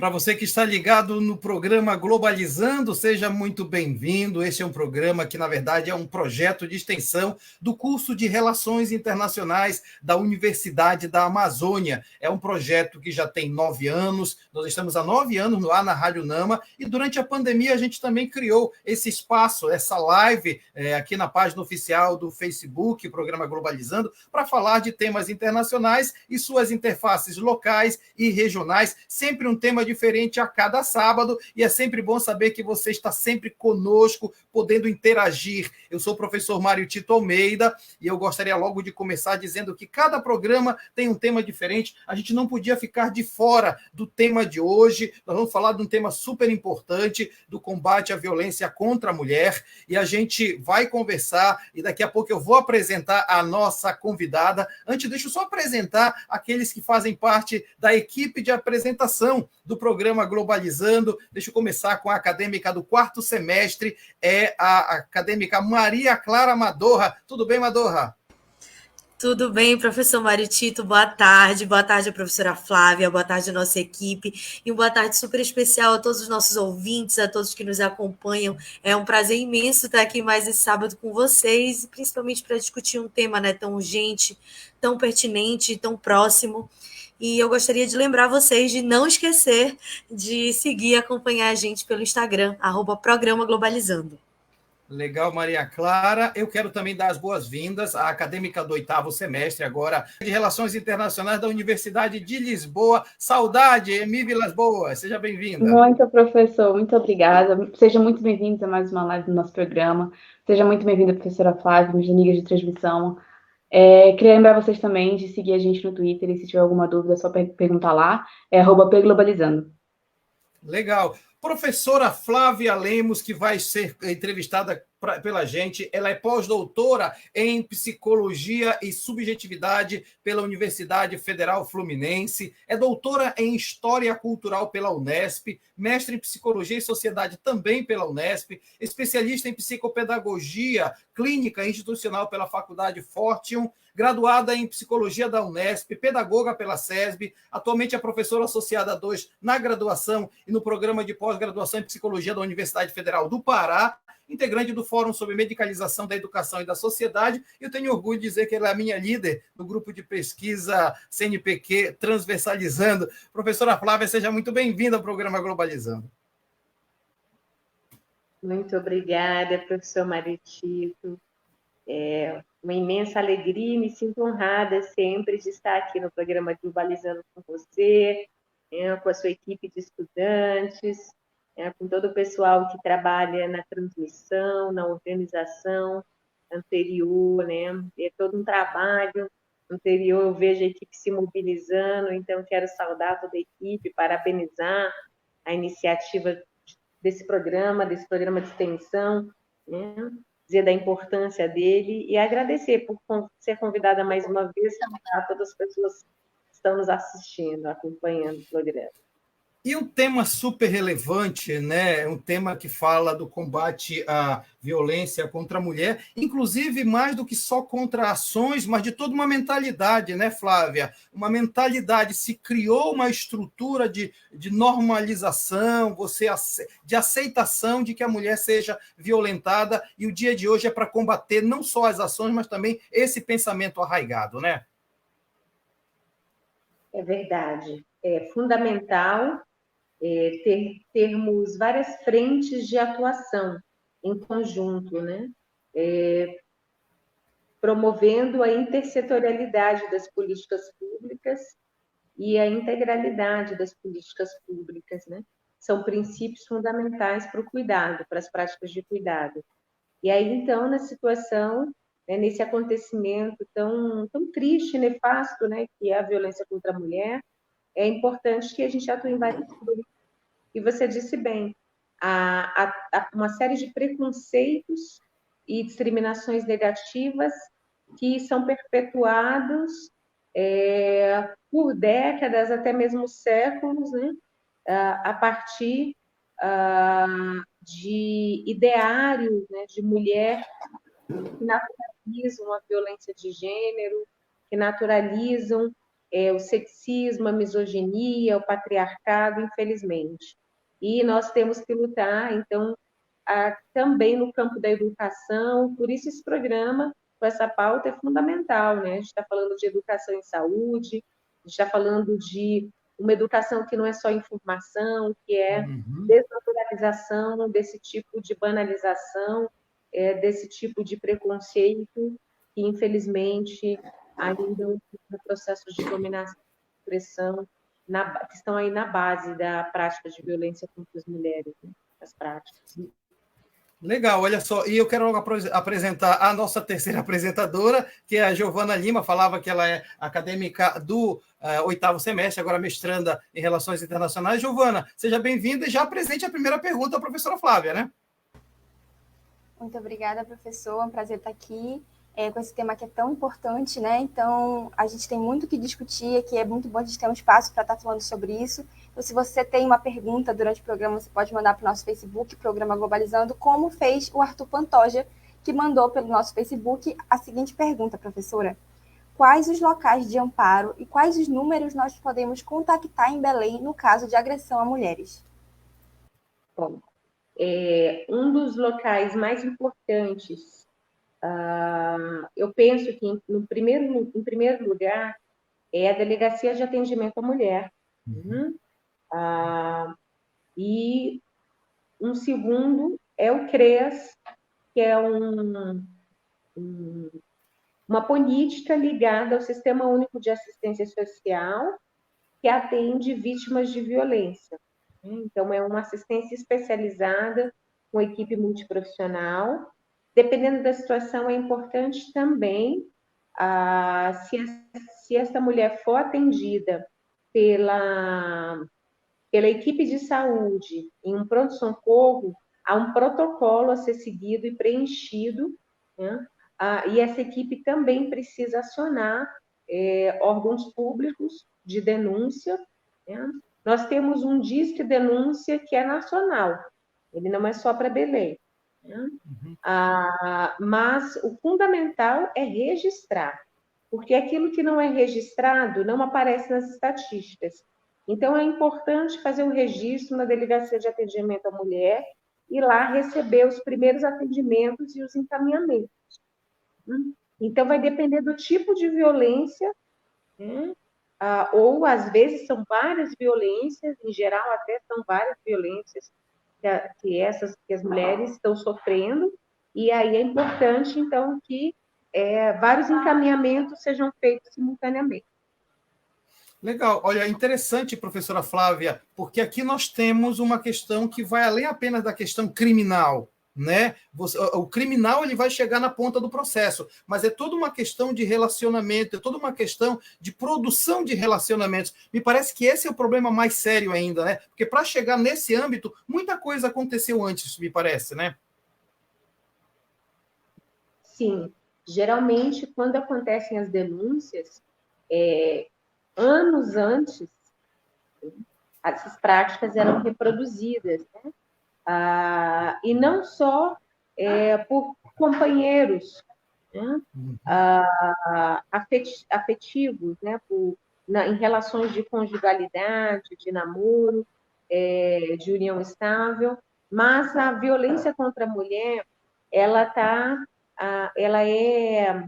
Para você que está ligado no programa Globalizando, seja muito bem-vindo. Este é um programa que, na verdade, é um projeto de extensão do curso de Relações Internacionais da Universidade da Amazônia. É um projeto que já tem 9 anos, nós estamos há 9 anos no ar na Rádio Nama, e durante a pandemia a gente também criou esse espaço, essa live aqui na página oficial do Facebook, Programa Globalizando, para falar de temas internacionais e suas interfaces locais e regionais, sempre um tema diferente a cada sábado, e é sempre bom saber que você está sempre conosco, podendo interagir. Eu sou o professor Mário Tito Almeida, e eu gostaria logo de começar dizendo que cada programa tem um tema diferente, a gente não podia ficar de fora do tema de hoje. Nós vamos falar de um tema super importante, do combate à violência contra a mulher, e a gente vai conversar, e daqui a pouco eu vou apresentar a nossa convidada. Antes, deixa eu só apresentar aqueles que fazem parte da equipe de apresentação do programa Globalizando. Deixa eu começar com a acadêmica do 4º semestre, a acadêmica Maria Clara Madorra. Tudo bem, Madorra? Tudo bem, professor Mário Tito, boa tarde a professora Flávia, boa tarde a nossa equipe, e uma boa tarde super especial a todos os nossos ouvintes, a todos que nos acompanham. É um prazer imenso estar aqui mais esse sábado com vocês, principalmente para discutir um tema tão urgente, tão pertinente, tão próximo. E eu gostaria de lembrar vocês de não esquecer de seguir e acompanhar a gente pelo Instagram, @Programa Globalizando. Legal, Maria Clara. Eu quero também dar as boas-vindas à acadêmica do 8º semestre, agora, de Relações Internacionais da Universidade de Lisboa. Saudade, Emi Vilas Boas. Seja bem-vinda. Muito, professor. Muito obrigada. Sejam muito bem-vindos a mais uma live do nosso programa. Seja muito bem-vinda, professora Flávia, minhas amigas de transmissão. Queria lembrar vocês também de seguir a gente no Twitter, e se tiver alguma dúvida, é só perguntar lá. @pglobalizando. Legal. Professora Flávia Lemos, que vai ser entrevistada pela gente, ela é pós-doutora em Psicologia e Subjetividade pela Universidade Federal Fluminense, é doutora em História Cultural pela Unesp, mestre em Psicologia e Sociedade também pela Unesp, especialista em Psicopedagogia Clínica e Institucional pela Faculdade Fortium, graduada em Psicologia da Unesp, pedagoga pela SESB, atualmente é professora associada 2 na graduação e no programa de pós-graduação em Psicologia da Universidade Federal do Pará, integrante do Fórum sobre Medicalização da Educação e da Sociedade, e eu tenho orgulho de dizer que ela é a minha líder no grupo de pesquisa CNPq Transversalizando. Professora Flávia, seja muito bem-vinda ao programa Globalizando. Muito obrigada, professor Mário Tito. É uma imensa alegria e me sinto honrada sempre de estar aqui no programa Globalizando com você, com a sua equipe de estudantes, com todo o pessoal que trabalha na transmissão, na organização anterior, É todo um trabalho anterior, eu vejo a equipe se mobilizando, então quero saudar toda a equipe, parabenizar a iniciativa desse programa de extensão, dizer da importância dele e agradecer por ser convidada mais uma vez a todas as pessoas que estão nos assistindo, acompanhando o programa. E um tema super relevante, né? Um tema que fala do combate à violência contra a mulher, inclusive mais do que só contra ações, mas de toda uma mentalidade, né, Flávia? Uma mentalidade, se criou uma estrutura de normalização, de aceitação de que a mulher seja violentada, e o dia de hoje é para combater não só as ações, mas também esse pensamento arraigado, né? É verdade. É fundamental termos várias frentes de atuação em conjunto, promovendo a intersetorialidade das políticas públicas e a integralidade das políticas públicas, São princípios fundamentais para o cuidado, para as práticas de cuidado. E aí, então, na situação, nesse acontecimento tão triste, nefasto, que é a violência contra a mulher, é importante que a gente atue em vários frentes. E você disse bem, há uma série de preconceitos e discriminações negativas que são perpetuados por décadas, até mesmo séculos, a partir de ideários de mulher que naturalizam a violência de gênero, que naturalizam o sexismo, a misoginia, o patriarcado, infelizmente. E nós temos que lutar, então, também no campo da educação, por isso esse programa, com essa pauta, é fundamental, né? A gente está falando de educação em saúde, a gente está falando de uma educação que não é só informação, que é desnaturalização desse tipo de banalização, desse tipo de preconceito, que infelizmente ainda no processo de dominação e opressão, que estão aí na base da prática de violência contra as mulheres, né? As práticas. Legal, olha só, e eu quero logo apresentar a nossa terceira apresentadora, que é a Giovana Lima, falava que ela é acadêmica do 8º semestre, agora mestranda em Relações Internacionais. Giovana, seja bem-vinda e já apresente a primeira pergunta à professora Flávia, né? Muito obrigada, professor, é um prazer estar aqui com esse tema que é tão importante, né? Então, a gente tem muito o que discutir aqui, é muito bom a gente ter um espaço para estar falando sobre isso. Então, se você tem uma pergunta durante o programa, você pode mandar para o nosso Facebook, Programa Globalizando, como fez o Arthur Pantoja, que mandou pelo nosso Facebook a seguinte pergunta, professora. Quais os locais de amparo e quais os números nós podemos contactar em Belém no caso de agressão a mulheres? Bom, um dos locais mais importantes, eu penso que, em primeiro lugar, é a Delegacia de Atendimento à Mulher. E um segundo é o CREAS, que é uma política ligada ao Sistema Único de Assistência Social, que atende vítimas de violência. Então, é uma assistência especializada, com equipe multiprofissional. Dependendo da situação, é importante também, se essa mulher for atendida pela equipe de saúde em um pronto-socorro, há um protocolo a ser seguido e preenchido, né? E essa equipe também precisa acionar órgãos públicos de denúncia, né? Nós temos um Disque Denúncia que é nacional, ele não é só para Belém, né? Mas o fundamental é registrar, porque aquilo que não é registrado não aparece nas estatísticas. Então, é importante fazer o registro na Delegacia de Atendimento à Mulher e lá receber os primeiros atendimentos e os encaminhamentos. Então, vai depender do tipo de violência, né? Ou, às vezes, são várias violências, em geral, até são várias violências que as mulheres estão sofrendo, e aí é importante, então, que vários encaminhamentos sejam feitos simultaneamente. Legal. Olha, interessante, professora Flávia, porque aqui nós temos uma questão que vai além apenas da questão criminal, né? O criminal ele vai chegar na ponta do processo, mas é toda uma questão de relacionamento, é toda uma questão de produção de relacionamentos. Me parece que esse é o problema mais sério ainda, né? Porque para chegar nesse âmbito, muita coisa aconteceu antes, me parece, né? Sim. Geralmente, quando acontecem as denúncias, anos antes, essas práticas eram reproduzidas, né? E não só por companheiros, né? Afetivos, né? Em relações de conjugalidade, de namoro, de união estável, mas a violência contra a mulher, ela é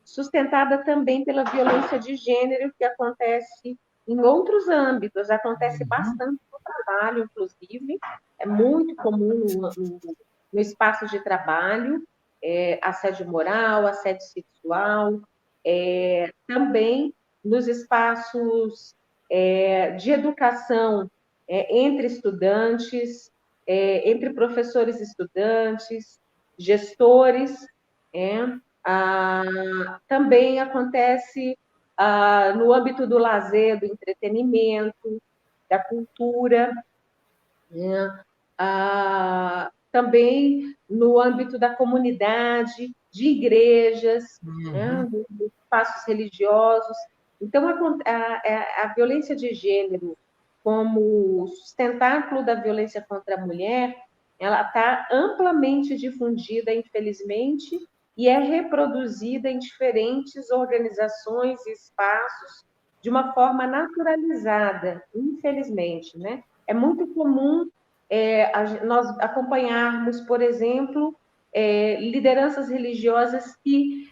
sustentada também pela violência de gênero, que acontece em outros âmbitos, acontece bastante no trabalho, inclusive, é muito comum no espaço de trabalho, assédio moral, assédio sexual, também nos espaços de educação entre estudantes, entre professores e estudantes, gestores, também acontece no âmbito do lazer, do entretenimento, da cultura, né? Também no âmbito da comunidade, de igrejas, né? Dos espaços religiosos. Então, a violência de gênero, como sustentáculo da violência contra a mulher, ela está amplamente difundida, infelizmente, e é reproduzida em diferentes organizações e espaços de uma forma naturalizada, infelizmente, né? É muito comum nós acompanharmos, por exemplo, lideranças religiosas que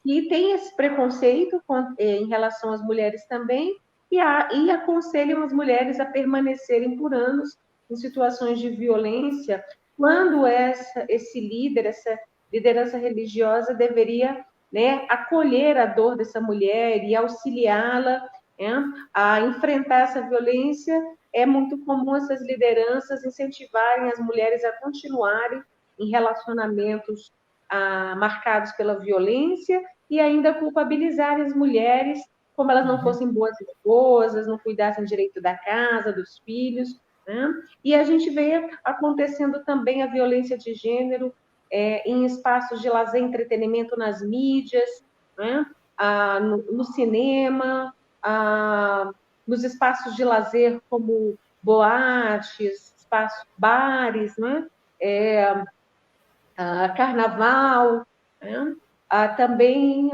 têm esse preconceito em relação às mulheres também e aconselham as mulheres a permanecerem por anos em situações de violência, quando esse líder, essa liderança religiosa deveria, né, acolher a dor dessa mulher e auxiliá-la, né, a enfrentar essa violência. É muito comum essas lideranças incentivarem as mulheres a continuarem em relacionamentos marcados pela violência e ainda culpabilizarem as mulheres como elas não fossem boas esposas, não cuidassem direito da casa, dos filhos, né? E a gente vê acontecendo também a violência de gênero em espaços de lazer e entretenimento nas mídias, né? No cinema, nos espaços de lazer como boates, espaços, bares, né? Carnaval, né? Também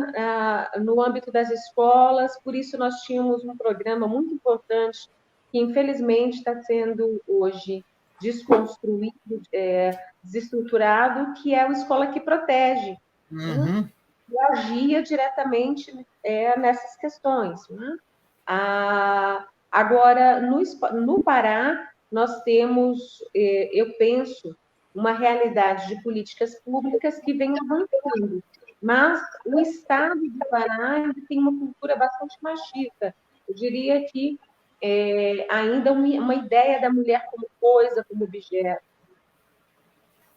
no âmbito das escolas. Por isso nós tínhamos um programa muito importante que infelizmente está sendo hoje desconstruído, desestruturado, que é o Escola que Protege, né? Que agia diretamente nessas questões, né? Agora, no Pará, nós temos, eu penso, uma realidade de políticas públicas que vem avançando, mas o Estado do Pará ainda tem uma cultura bastante machista. Eu diria que ainda uma ideia da mulher como coisa, como objeto.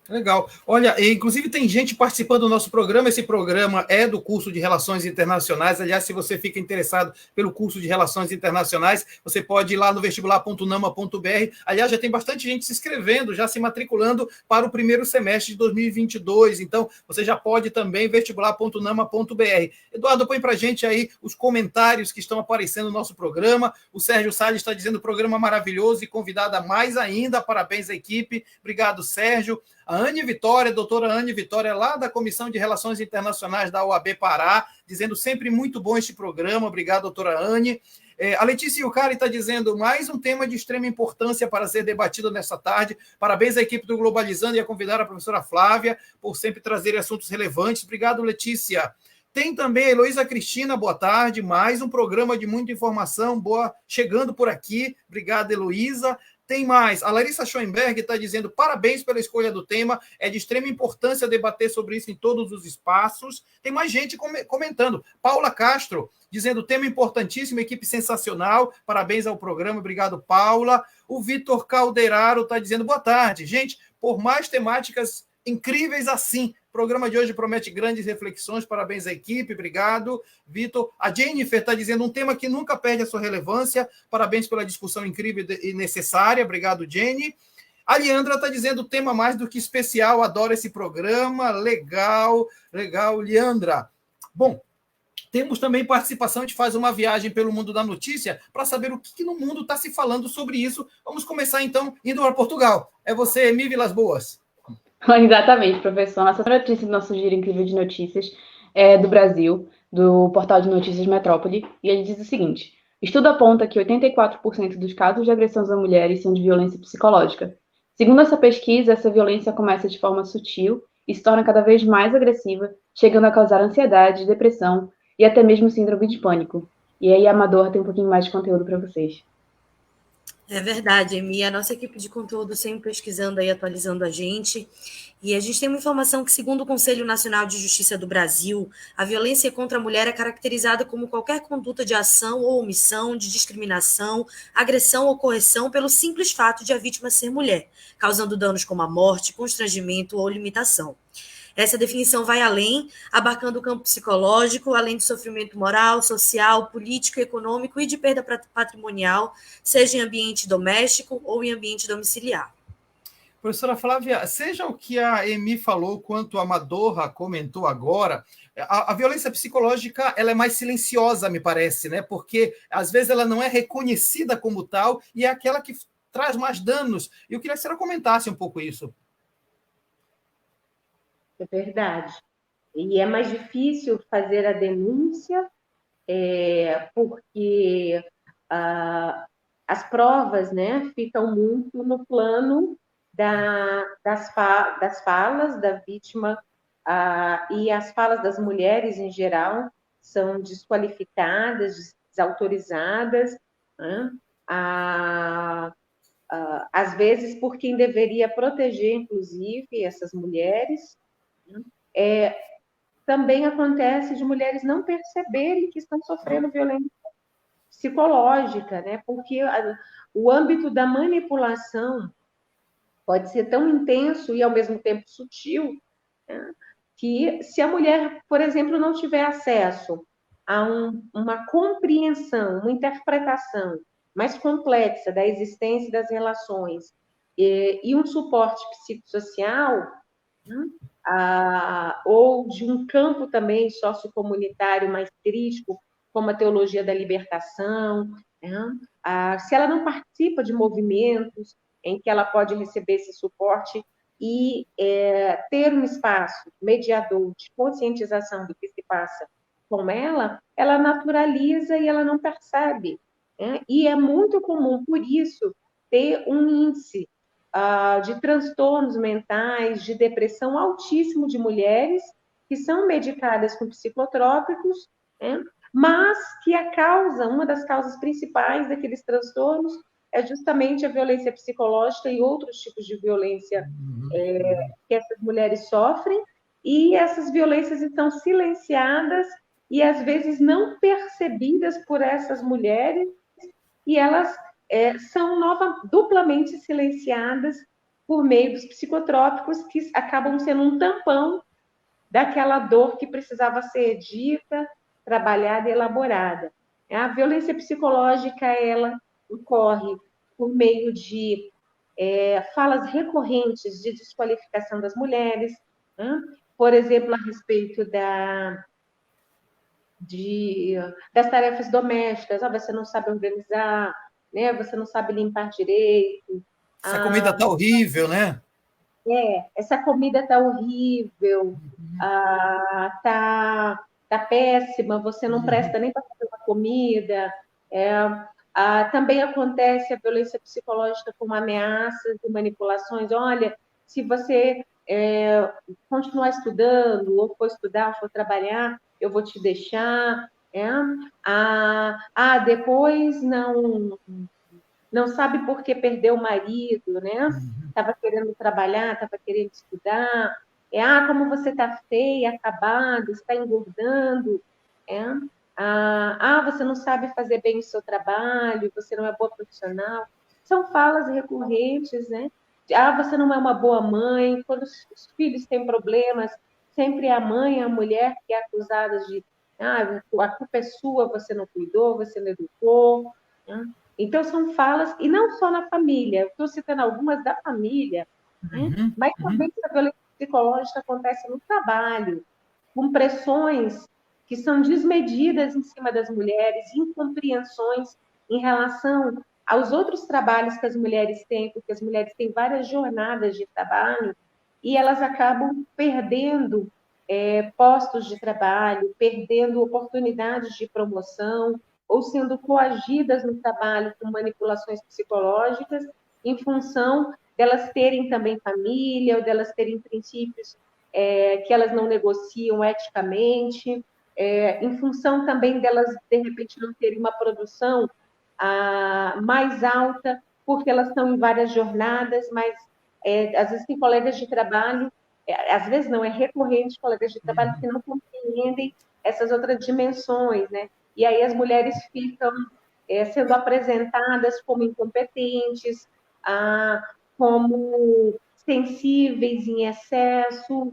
Legal. Olha, inclusive tem gente participando do nosso programa. Esse programa é do curso de Relações Internacionais. Aliás, se você fica interessado pelo curso de Relações Internacionais, você pode ir lá no vestibular.nama.br. Aliás, já tem bastante gente se inscrevendo, já se matriculando para o primeiro semestre de 2022. Então, você já pode também, vestibular.nama.br. Eduardo, põe para a gente aí os comentários que estão aparecendo no nosso programa. O Sérgio Salles está dizendo programa maravilhoso e convidada mais ainda. Parabéns à equipe. Obrigado, Sérgio. A Anne Vitória, doutora Anne Vitória, lá da Comissão de Relações Internacionais da UAB Pará, dizendo sempre muito bom este programa. Obrigado, doutora Anne. A Letícia Yucari está dizendo mais um tema de extrema importância para ser debatido nesta tarde. Parabéns à equipe do Globalizando e a convidar a professora Flávia por sempre trazer assuntos relevantes. Obrigado, Letícia. Tem também a Heloísa Cristina, boa tarde. Mais um programa de muita informação, boa, chegando por aqui. Obrigado, Heloísa. Tem mais. A Larissa Schoenberg está dizendo parabéns pela escolha do tema. É de extrema importância debater sobre isso em todos os espaços. Tem mais gente comentando. Paula Castro dizendo tema importantíssimo, equipe sensacional. Parabéns ao programa. Obrigado, Paula. O Vitor Calderaro está dizendo boa tarde. Gente, por mais temáticas incríveis assim. O programa de hoje promete grandes reflexões. Parabéns à equipe. Obrigado, Vitor. A Jennifer está dizendo um tema que nunca perde a sua relevância. Parabéns pela discussão incrível e necessária. Obrigado, Jenny. A Leandra está dizendo tema mais do que especial. Adoro esse programa. Legal, legal, Leandra. Bom, temos também participação, a gente faz uma viagem pelo mundo da notícia para saber o que no mundo está se falando sobre isso. Vamos começar, então, indo para Portugal. É você, Emi Vilas Boas. Exatamente, professor. Nossa notícia do nosso giro incrível de notícias é do Brasil, do portal de notícias Metrópole, e ele diz o seguinte: estudo aponta que 84% dos casos de agressões a mulheres são de violência psicológica. Segundo essa pesquisa, essa violência começa de forma sutil e se torna cada vez mais agressiva, chegando a causar ansiedade, depressão e até mesmo síndrome de pânico. E aí a Amador tem um pouquinho mais de conteúdo para vocês. É verdade, Emi. A nossa equipe de conteúdo sempre pesquisando e atualizando a gente. E a gente tem uma informação que, segundo o Conselho Nacional de Justiça do Brasil, a violência contra a mulher é caracterizada como qualquer conduta de ação ou omissão, de discriminação, agressão ou correção pelo simples fato de a vítima ser mulher, causando danos como a morte, constrangimento ou limitação. Essa definição vai além, abarcando o campo psicológico, além de sofrimento moral, social, político, econômico e de perda patrimonial, seja em ambiente doméstico ou em ambiente domiciliar. Professora Flávia, seja o que a Emi falou, quanto a Amadorra comentou agora, a violência psicológica ela é mais silenciosa, me parece, né? Porque às vezes ela não é reconhecida como tal e é aquela que traz mais danos. Eu queria que a senhora comentasse um pouco isso. É verdade. E é mais difícil fazer a denúncia porque as provas, né, ficam muito no plano das falas da vítima, e as falas das mulheres, em geral, são desqualificadas, desautorizadas, né? Às vezes por quem deveria proteger, inclusive, essas mulheres. Também acontece de mulheres não perceberem que estão sofrendo violência psicológica, né? Porque o âmbito da manipulação pode ser tão intenso e, ao mesmo tempo, sutil, né? Que se a mulher, por exemplo, não tiver acesso a uma compreensão, uma interpretação mais complexa da existência das relações e um suporte psicossocial, né? Ou de um campo também sociocomunitário mais crítico, como a teologia da libertação, né? Se ela não participa de movimentos em que ela pode receber esse suporte e ter um espaço mediador de conscientização do que se passa com ela, ela naturaliza e ela não percebe, né? E é muito comum, por isso, ter um índice de transtornos mentais, de depressão altíssimo de mulheres que são medicadas com psicotrópicos, né? Mas que uma das causas principais daqueles transtornos é justamente a violência psicológica e outros tipos de violência que essas mulheres sofrem, e essas violências estão silenciadas e às vezes não percebidas por essas mulheres, e elas são duplamente silenciadas por meio dos psicotrópicos, que acabam sendo um tampão daquela dor que precisava ser dita, trabalhada e elaborada. A violência psicológica, ela ocorre por meio de falas recorrentes de desqualificação das mulheres, né? Por exemplo, a respeito das tarefas domésticas. Você não sabe organizar, né? Você não sabe limpar direito. Essa comida está horrível, né? Essa comida está horrível, tá péssima, você não presta nem para fazer uma comida. Também acontece a violência psicológica como ameaças e manipulações. Olha, se você continuar estudando, ou for estudar, ou for trabalhar, eu vou te deixar. Depois não sabe por que perdeu o marido, né? Estava querendo trabalhar, estava querendo estudar. Como você está feia, acabada, está engordando. Você não sabe fazer bem o seu trabalho, você não é boa profissional. São falas recorrentes, né? Você não é uma boa mãe. Quando os filhos têm problemas, sempre é a mãe, a mulher que é acusada de a culpa é sua, você não cuidou, você não educou, né? Então, são falas, e não só na família, estou citando algumas da família, né? Mas também essa violência psicológica acontece no trabalho, com pressões que são desmedidas em cima das mulheres, incompreensões em relação aos outros trabalhos que as mulheres têm, porque as mulheres têm várias jornadas de trabalho, e elas acabam perdendo postos de trabalho, perdendo oportunidades de promoção, ou sendo coagidas no trabalho com manipulações psicológicas, em função delas terem também família, ou delas terem princípios que elas não negociam eticamente, em função também delas, de repente, não terem uma produção mais alta, porque elas estão em várias jornadas, mas às vezes tem colegas de trabalho, às vezes não, é recorrente colegas de trabalho que não compreendem essas outras dimensões, né? E aí as mulheres ficam sendo apresentadas como incompetentes, como sensíveis em excesso,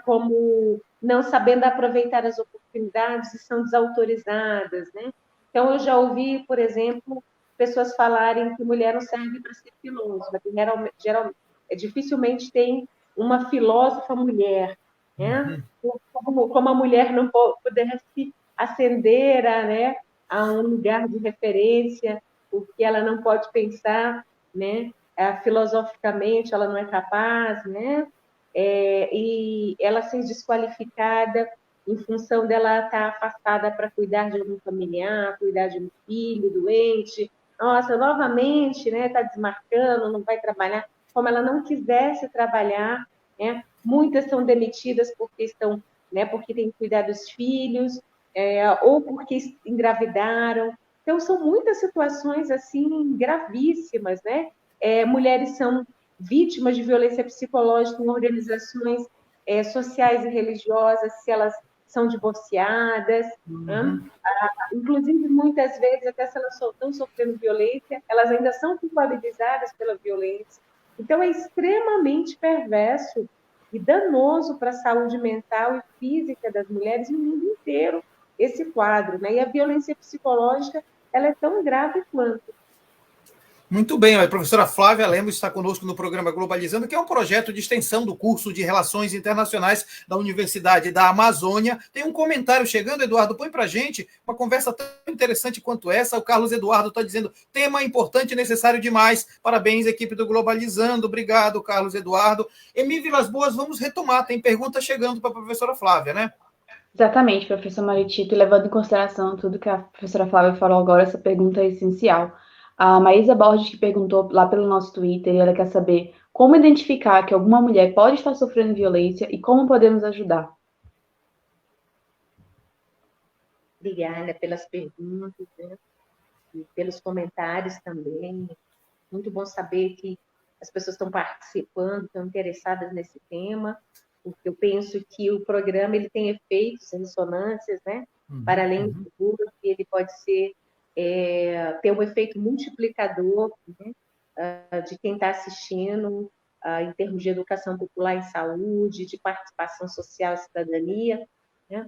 como não sabendo aproveitar as oportunidades e são desautorizadas, né? Então, eu já ouvi, por exemplo, pessoas falarem que mulher não serve para ser filósofa, que geralmente, dificilmente tem uma filósofa mulher, né? Como a mulher não poder se ascender a um lugar de referência, porque ela não pode pensar, né? Filosoficamente, ela não é capaz, né? E ela ser desqualificada em função dela estar afastada para cuidar de algum familiar, cuidar de um filho doente. Nossa, novamente, né, está desmarcando, não vai trabalhar, como ela não quisesse trabalhar, né? Muitas são demitidas porque estão, né, porque têm que cuidar dos filhos, ou porque engravidaram. Então, são muitas situações, assim, gravíssimas, né? Mulheres são vítimas de violência psicológica em organizações sociais e religiosas, se elas são divorciadas, né? Inclusive, muitas vezes, até se elas estão sofrendo violência, elas ainda são culpabilizadas pela violência. Então, é extremamente perverso e danoso para a saúde mental e física das mulheres no mundo inteiro, esse quadro, né? E a violência psicológica, ela é tão grave quanto. Muito bem, a professora Flávia Lemos está conosco no programa Globalizando, que é um projeto de extensão do curso de Relações Internacionais da Universidade da Amazônia. Tem um comentário chegando, Eduardo, põe para a gente uma conversa tão interessante quanto essa. O Carlos Eduardo está dizendo, tema importante e necessário demais. Parabéns, equipe do Globalizando. Obrigado, Carlos Eduardo. Emi Vilas Boas, vamos retomar. Tem pergunta chegando para a professora Flávia, né? Exatamente, professor Maritito, e levando em consideração tudo que a professora Flávia falou agora, essa pergunta é essencial. A Maísa Borges, que perguntou lá pelo nosso Twitter, e ela quer saber como identificar que alguma mulher pode estar sofrendo violência e como podemos ajudar. Obrigada pelas perguntas, né? E pelos comentários também. Muito bom saber que as pessoas estão participando, estão interessadas nesse tema, porque eu penso que o programa ele tem efeitos, ressonâncias, né? Para além do público, que ele pode ser ter um efeito multiplicador, né? De quem está assistindo, em termos de educação popular em saúde, de participação social e cidadania, né?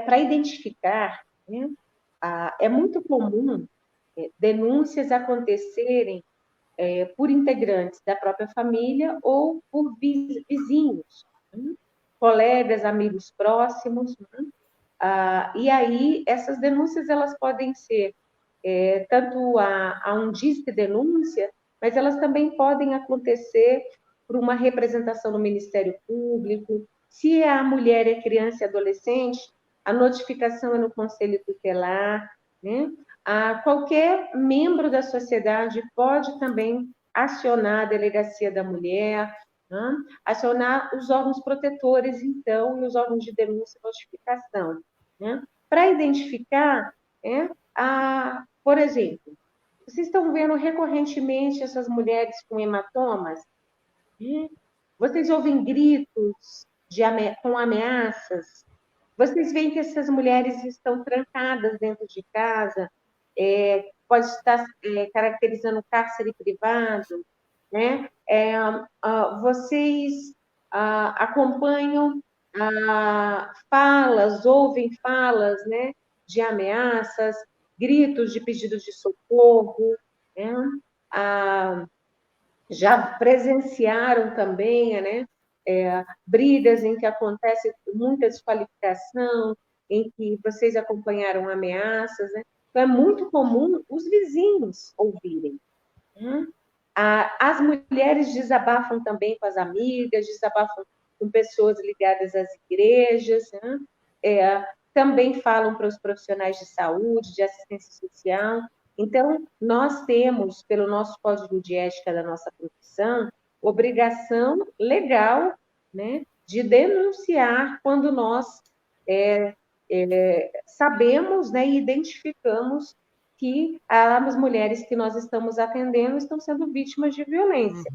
Para identificar, né? É muito comum denúncias acontecerem por integrantes da própria família ou por vizinhos, né? Colegas, amigos próximos, né? E aí essas denúncias elas podem ser tanto a um disque denúncia, mas elas também podem acontecer por uma representação no Ministério Público. Se a mulher é criança e adolescente, a notificação é no Conselho Tutelar, né? Qualquer membro da sociedade pode também acionar a Delegacia da Mulher, né? Acionar os órgãos protetores, então, e os órgãos de denúncia e notificação, né? Para identificar, por exemplo, vocês estão vendo recorrentemente essas mulheres com hematomas? Vocês ouvem gritos com ameaças? Vocês veem que essas mulheres estão trancadas dentro de casa? Pode estar caracterizando cárcere privado, né? Vocês acompanham ouvem falas, né, de ameaças, gritos de pedido de socorro, né? Já presenciaram também, né, brigas em que acontece muita desqualificação, em que vocês acompanharam ameaças, né? Então, é muito comum os vizinhos ouvirem, né? As mulheres desabafam também com as amigas, desabafam com pessoas ligadas às igrejas, né? Também falam para os profissionais de saúde, de assistência social. Então, nós temos, pelo nosso código de ética da nossa profissão, obrigação legal, né, de denunciar quando nós sabemos, né, e identificamos que as mulheres que nós estamos atendendo estão sendo vítimas de violência.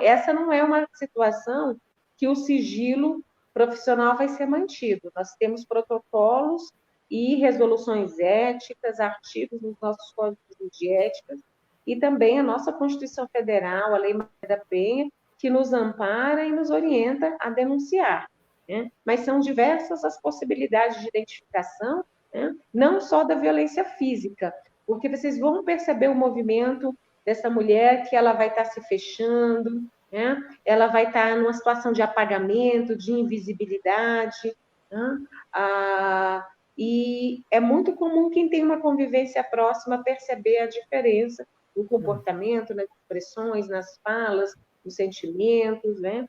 Essa não é uma situação que o sigilo profissional vai ser mantido. Nós temos protocolos e resoluções éticas, artigos nos nossos códigos de ética, e também a nossa Constituição Federal, a Lei Maria da Penha, que nos ampara e nos orienta a denunciar, né? Mas são diversas as possibilidades de identificação, né? Não só da violência física, porque vocês vão perceber o movimento dessa mulher que ela vai estar se fechando, né? Ela vai estar numa situação de apagamento, de invisibilidade, né? E é muito comum quem tem uma convivência próxima perceber a diferença no comportamento, nas expressões, nas falas, nos sentimentos, né?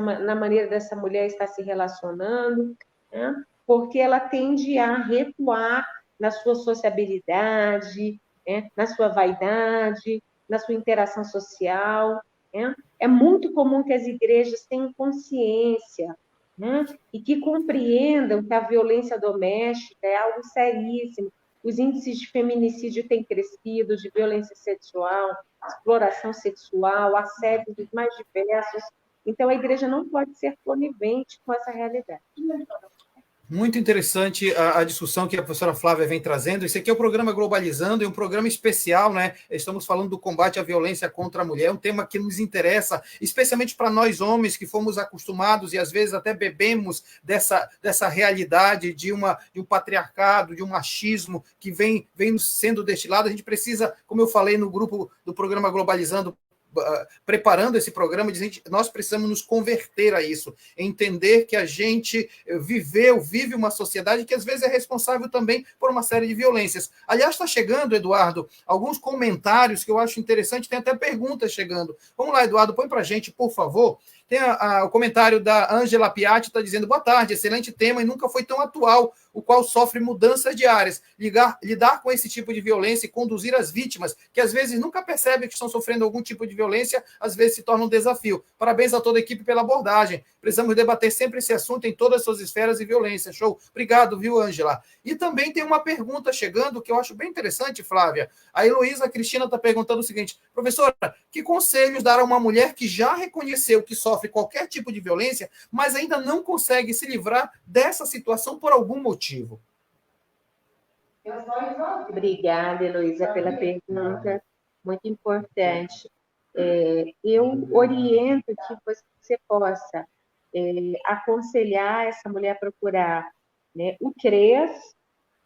na maneira dessa mulher estar se relacionando, né? Porque ela tende a recuar na sua sociabilidade, né? Na sua vaidade, na sua interação social, né? É muito comum que as igrejas tenham consciência, né? E que compreendam que a violência doméstica é algo seríssimo. Os índices de feminicídio têm crescido, de violência sexual, exploração sexual, assédios dos mais diversos. Então, a igreja não pode ser conivente com essa realidade. Muito interessante a discussão que a professora Flávia vem trazendo. Esse aqui é o programa Globalizando, e um programa especial, né? Estamos falando do combate à violência contra a mulher, um tema que nos interessa, especialmente para nós homens que fomos acostumados e às vezes até bebemos dessa realidade de um patriarcado, de um machismo que vem sendo destilado. A gente precisa, como eu falei no grupo do programa Globalizando, preparando esse programa, dizendo que nós precisamos nos converter a isso, entender que a gente vive uma sociedade que às vezes é responsável também por uma série de violências. Aliás, está chegando, Eduardo, alguns comentários que eu acho interessante, tem até perguntas chegando. Vamos lá, Eduardo, põe para a gente, por favor. Tem o comentário da Ângela Piatti, está dizendo: boa tarde, excelente tema e nunca foi tão atual, o qual sofre mudanças diárias. Lidar com esse tipo de violência e conduzir as vítimas, que às vezes nunca percebem que estão sofrendo algum tipo de violência, às vezes se torna um desafio. Parabéns a toda a equipe pela abordagem. Precisamos debater sempre esse assunto em todas as suas esferas de violência. Show. Obrigado, viu, Ângela? E também tem uma pergunta chegando que eu acho bem interessante, Flávia. A Heloísa Cristina está perguntando o seguinte: professora, que conselhos dar a uma mulher que já reconheceu que sofre qualquer tipo de violência, mas ainda não consegue se livrar dessa situação por algum motivo? Obrigada, Heloísa, pela pergunta, muito importante. Eu oriento que você possa aconselhar essa mulher a procurar, né, o CREAS,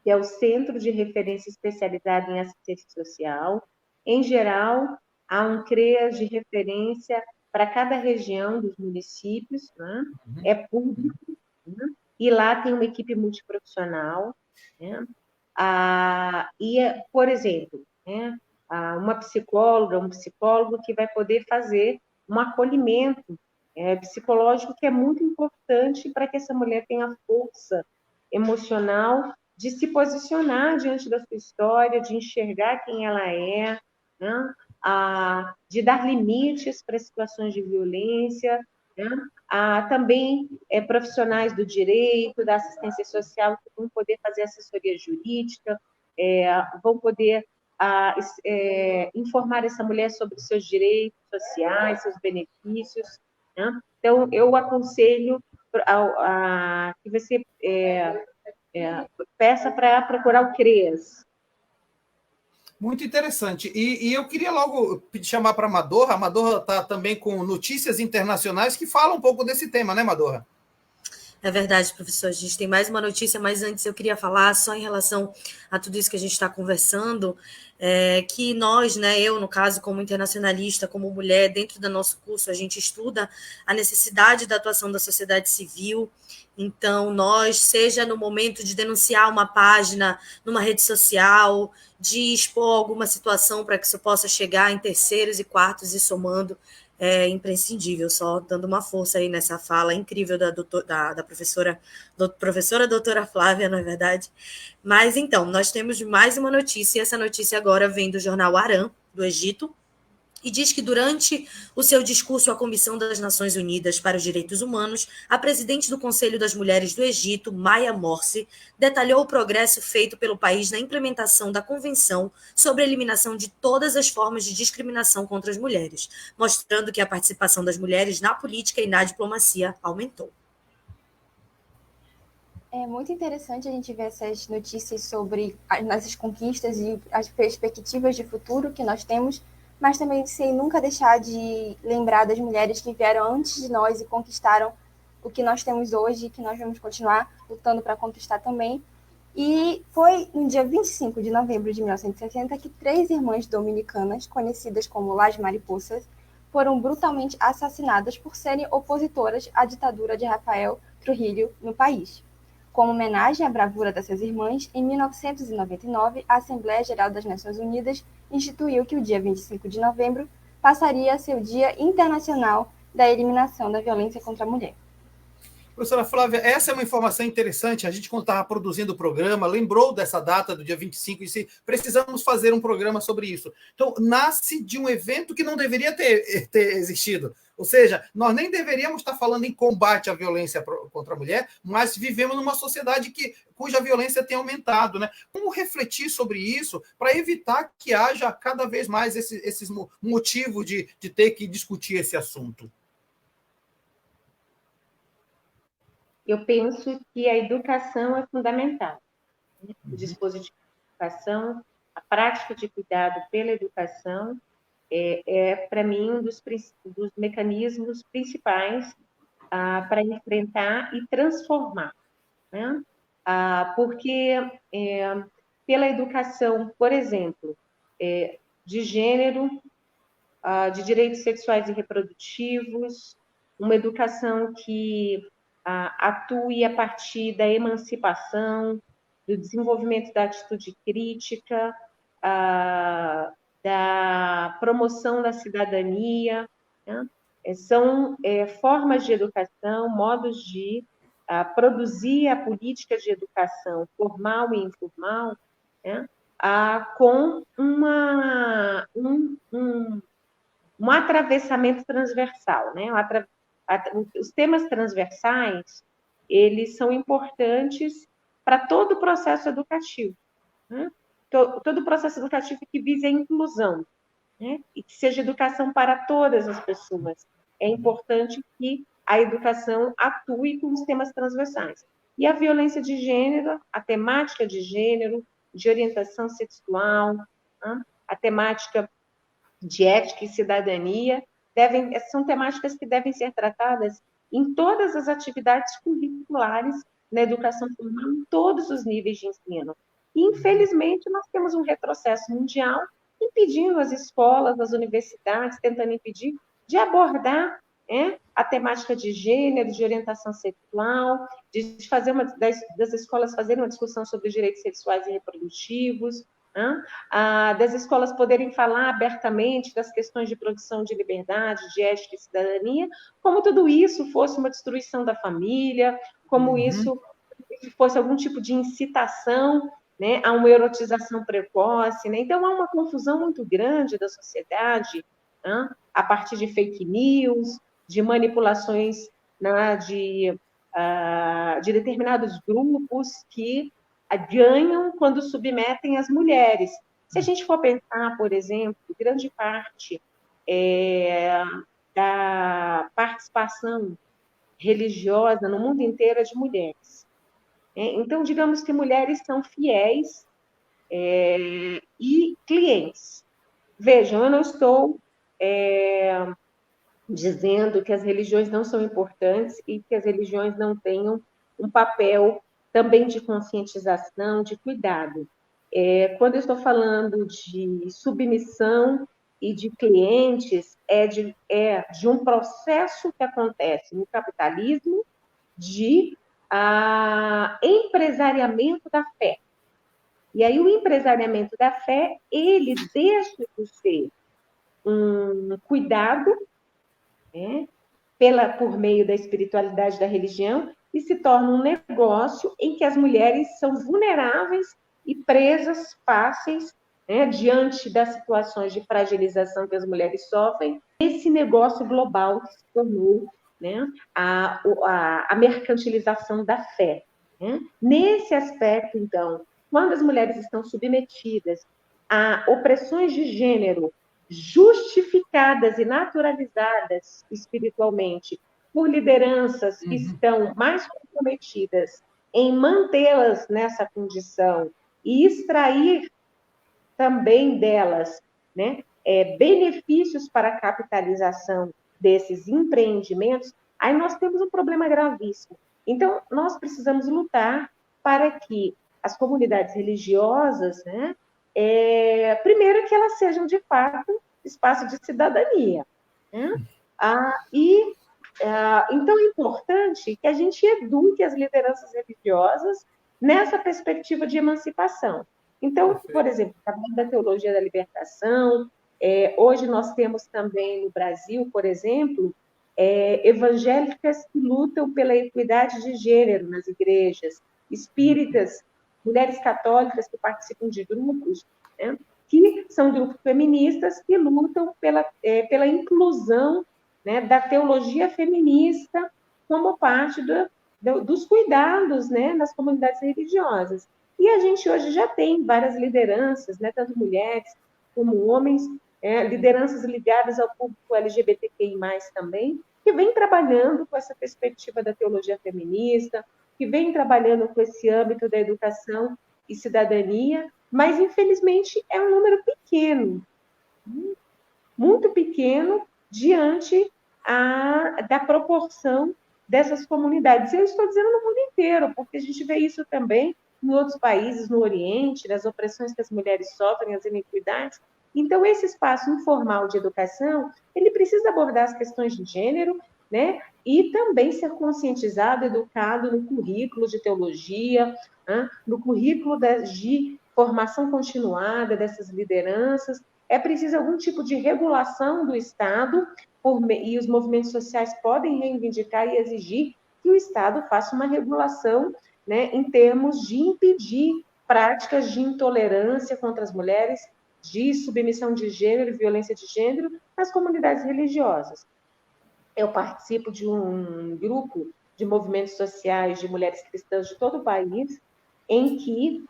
que é o Centro de Referência Especializado em Assistência Social. Em geral, há um CREAS de referência para cada região dos municípios, né? É público, né? E lá tem uma equipe multiprofissional, né? Por exemplo, né, uma psicóloga, um psicólogo que vai poder fazer um acolhimento psicológico, que é muito importante para que essa mulher tenha força emocional de se posicionar diante da sua história, de enxergar quem ela é, né? De dar limites para situações de violência, né? Também profissionais do direito, da assistência social, que vão poder fazer assessoria jurídica, vão poder informar essa mulher sobre os seus direitos sociais, seus benefícios, né? Então, eu aconselho que você peça para procurar o CREAS. Muito interessante. E eu queria logo chamar para a Madorra. A Madorra está também com notícias internacionais que falam um pouco desse tema, né, Madorra? É verdade, professor. A gente tem mais uma notícia, mas antes eu queria falar só em relação a tudo isso que a gente está conversando, que nós, né, eu, no caso, como internacionalista, como mulher, dentro do nosso curso, a gente estuda a necessidade da atuação da sociedade civil. Então, nós, seja no momento de denunciar uma página numa rede social, de expor alguma situação para que isso possa chegar em terceiros e quartos e somando, é imprescindível, só dando uma força aí nessa fala incrível da professora doutora Flávia, na verdade. Mas, então, nós temos mais uma notícia, e essa notícia agora vem do jornal Aram, do Egito, e diz que durante o seu discurso à Comissão das Nações Unidas para os Direitos Humanos, a presidente do Conselho das Mulheres do Egito, Maya Morsi, detalhou o progresso feito pelo país na implementação da Convenção sobre a eliminação de todas as formas de discriminação contra as mulheres, mostrando que a participação das mulheres na política e na diplomacia aumentou. É muito interessante a gente ver essas notícias sobre as nossas conquistas e as perspectivas de futuro que nós temos, mas também sem nunca deixar de lembrar das mulheres que vieram antes de nós e conquistaram o que nós temos hoje e que nós vamos continuar lutando para conquistar também. E foi no dia 25 de novembro de 1960 que 3 irmãs dominicanas, conhecidas como Las Mariposas, foram brutalmente assassinadas por serem opositoras à ditadura de Rafael Trujillo no país. Como homenagem à bravura dessas irmãs, em 1999, a Assembleia Geral das Nações Unidas instituiu que o dia 25 de novembro passaria a ser o Dia Internacional da eliminação da violência contra a mulher. Professora Flávia, essa é uma informação interessante. A gente, quando estava produzindo o programa, lembrou dessa data do dia 25 e disse, precisamos fazer um programa sobre isso. Então, nasce de um evento que não deveria ter existido. Ou seja, nós nem deveríamos estar falando em combate à violência contra a mulher, mas vivemos numa sociedade cuja violência tem aumentado, né? Como refletir sobre isso para evitar que haja cada vez mais esses motivos de ter que discutir esse assunto? Eu penso que a educação é fundamental. O dispositivo de educação, a prática de cuidado pela educação, para mim, um dos mecanismos principais para enfrentar e transformar. Né? Porque pela educação, por exemplo, de gênero, de direitos sexuais e reprodutivos, uma educação que atue a partir da emancipação, do desenvolvimento da atitude crítica, da promoção da cidadania, né? São formas de educação, modos de produzir a política de educação formal e informal, né? Com um atravessamento transversal, né? Os temas transversais, eles são importantes para todo o processo educativo, né? Todo o processo educativo que vise a inclusão, né? E que seja educação para todas as pessoas. É importante que a educação atue com os temas transversais. E a violência de gênero, a temática de gênero, de orientação sexual, né? A temática de ética e cidadania, são temáticas que devem ser tratadas em todas as atividades curriculares na educação formal, em todos os níveis de ensino. E, infelizmente, nós temos um retrocesso mundial impedindo as escolas, as universidades, tentando impedir de abordar a temática de gênero, de orientação sexual, de fazer das escolas fazerem uma discussão sobre direitos sexuais e reprodutivos, das escolas poderem falar abertamente das questões de produção de liberdade, de ética e cidadania, como tudo isso fosse uma destruição da família, como isso fosse algum tipo de incitação, né, a uma erotização precoce, né? Então, há uma confusão muito grande da sociedade, a partir de fake news, de manipulações, né, de determinados grupos que ganham quando submetem as mulheres. Se a gente for pensar, por exemplo, grande parte da participação religiosa no mundo inteiro é de mulheres. Então, digamos que mulheres são fiéis e clientes. Vejam, eu não estou dizendo que as religiões não são importantes e que as religiões não tenham um papel também de conscientização, de cuidado. Quando eu estou falando de submissão e de clientes, é de um processo que acontece no capitalismo de empresariamento da fé. E aí o empresariamento da fé, ele deixa de ser um cuidado, né, por meio da espiritualidade da religião, e se torna um negócio em que as mulheres são vulneráveis e presas fáceis, né, diante das situações de fragilização que as mulheres sofrem. Esse negócio global que se tornou, né, a mercantilização da fé. Né? Nesse aspecto, então, quando as mulheres estão submetidas a opressões de gênero justificadas e naturalizadas espiritualmente por lideranças que estão mais comprometidas em mantê-las nessa condição e extrair também delas, né, benefícios para a capitalização desses empreendimentos, aí nós temos um problema gravíssimo. Então, nós precisamos lutar para que as comunidades religiosas, né, primeiro que elas sejam, de fato, espaço de cidadania. Né? Então, é importante que a gente eduque as lideranças religiosas nessa perspectiva de emancipação. Então, por exemplo, falando da teologia da libertação, hoje nós temos também no Brasil, por exemplo, evangélicas que lutam pela equidade de gênero nas igrejas, espíritas, mulheres católicas que participam de grupos, né, que são grupos feministas que lutam pela inclusão, né, da teologia feminista como parte dos cuidados, né, nas comunidades religiosas. E a gente hoje já tem várias lideranças, né, tanto mulheres como homens, lideranças ligadas ao público LGBTQI+, também, que vem trabalhando com essa perspectiva da teologia feminista, que vem trabalhando com esse âmbito da educação e cidadania, mas, infelizmente, é um número pequeno, muito pequeno, diante da proporção dessas comunidades. Eu estou dizendo no mundo inteiro, porque a gente vê isso também em outros países, no Oriente, das opressões que as mulheres sofrem, as iniquidades. Então, esse espaço informal de educação, ele precisa abordar as questões de gênero, né? E também ser conscientizado, educado no currículo de teologia, no currículo de formação continuada dessas lideranças. É preciso algum tipo de regulação do Estado, e os movimentos sociais podem reivindicar e exigir que o Estado faça uma regulação, né, em termos de impedir práticas de intolerância contra as mulheres, de submissão de gênero e violência de gênero nas comunidades religiosas. Eu participo de um grupo de movimentos sociais de mulheres cristãs de todo o país, em que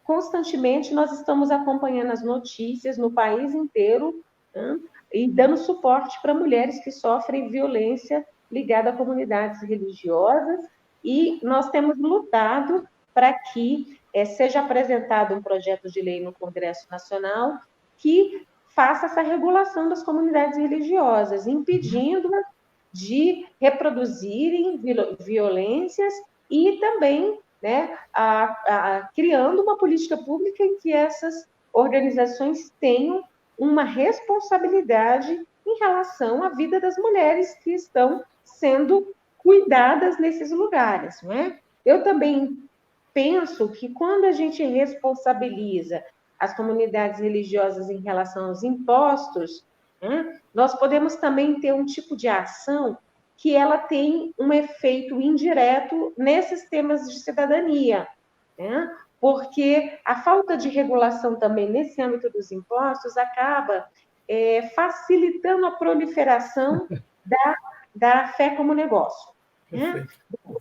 constantemente nós estamos acompanhando as notícias no país inteiro, né, e dando suporte para mulheres que sofrem violência ligada a comunidades religiosas, e nós temos lutado para que seja apresentado um projeto de lei no Congresso Nacional que faça essa regulação das comunidades religiosas, impedindo-as de reproduzirem violências e também, né, criando uma política pública em que essas organizações tenham uma responsabilidade em relação à vida das mulheres que estão sendo cuidadas nesses lugares, não é? Eu também penso que quando a gente responsabiliza as comunidades religiosas em relação aos impostos, né, nós podemos também ter um tipo de ação que ela tem um efeito indireto nesses temas de cidadania, né? Porque a falta de regulação também nesse âmbito dos impostos acaba facilitando a proliferação da fé como negócio. Né?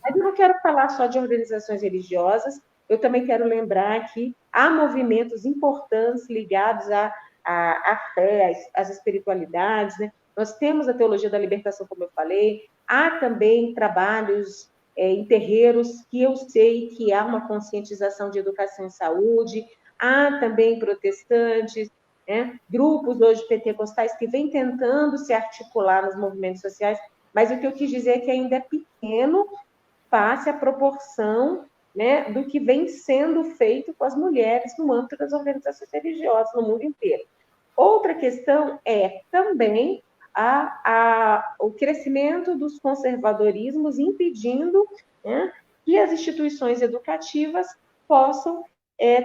Mas eu não quero falar só de organizações religiosas, eu também quero lembrar que há movimentos importantes ligados à fé, às espiritualidades, né? Nós temos a teologia da libertação, como eu falei, há também trabalhos em terreiros que eu sei que há uma conscientização de educação e saúde, há também protestantes, né? Grupos hoje pentecostais que vêm tentando se articular nos movimentos sociais, mas o que eu quis dizer é que ainda é pequeno face à proporção, né, do que vem sendo feito com as mulheres no âmbito das organizações religiosas no mundo inteiro. Outra questão é também o crescimento dos conservadorismos impedindo, né, que as instituições educativas possam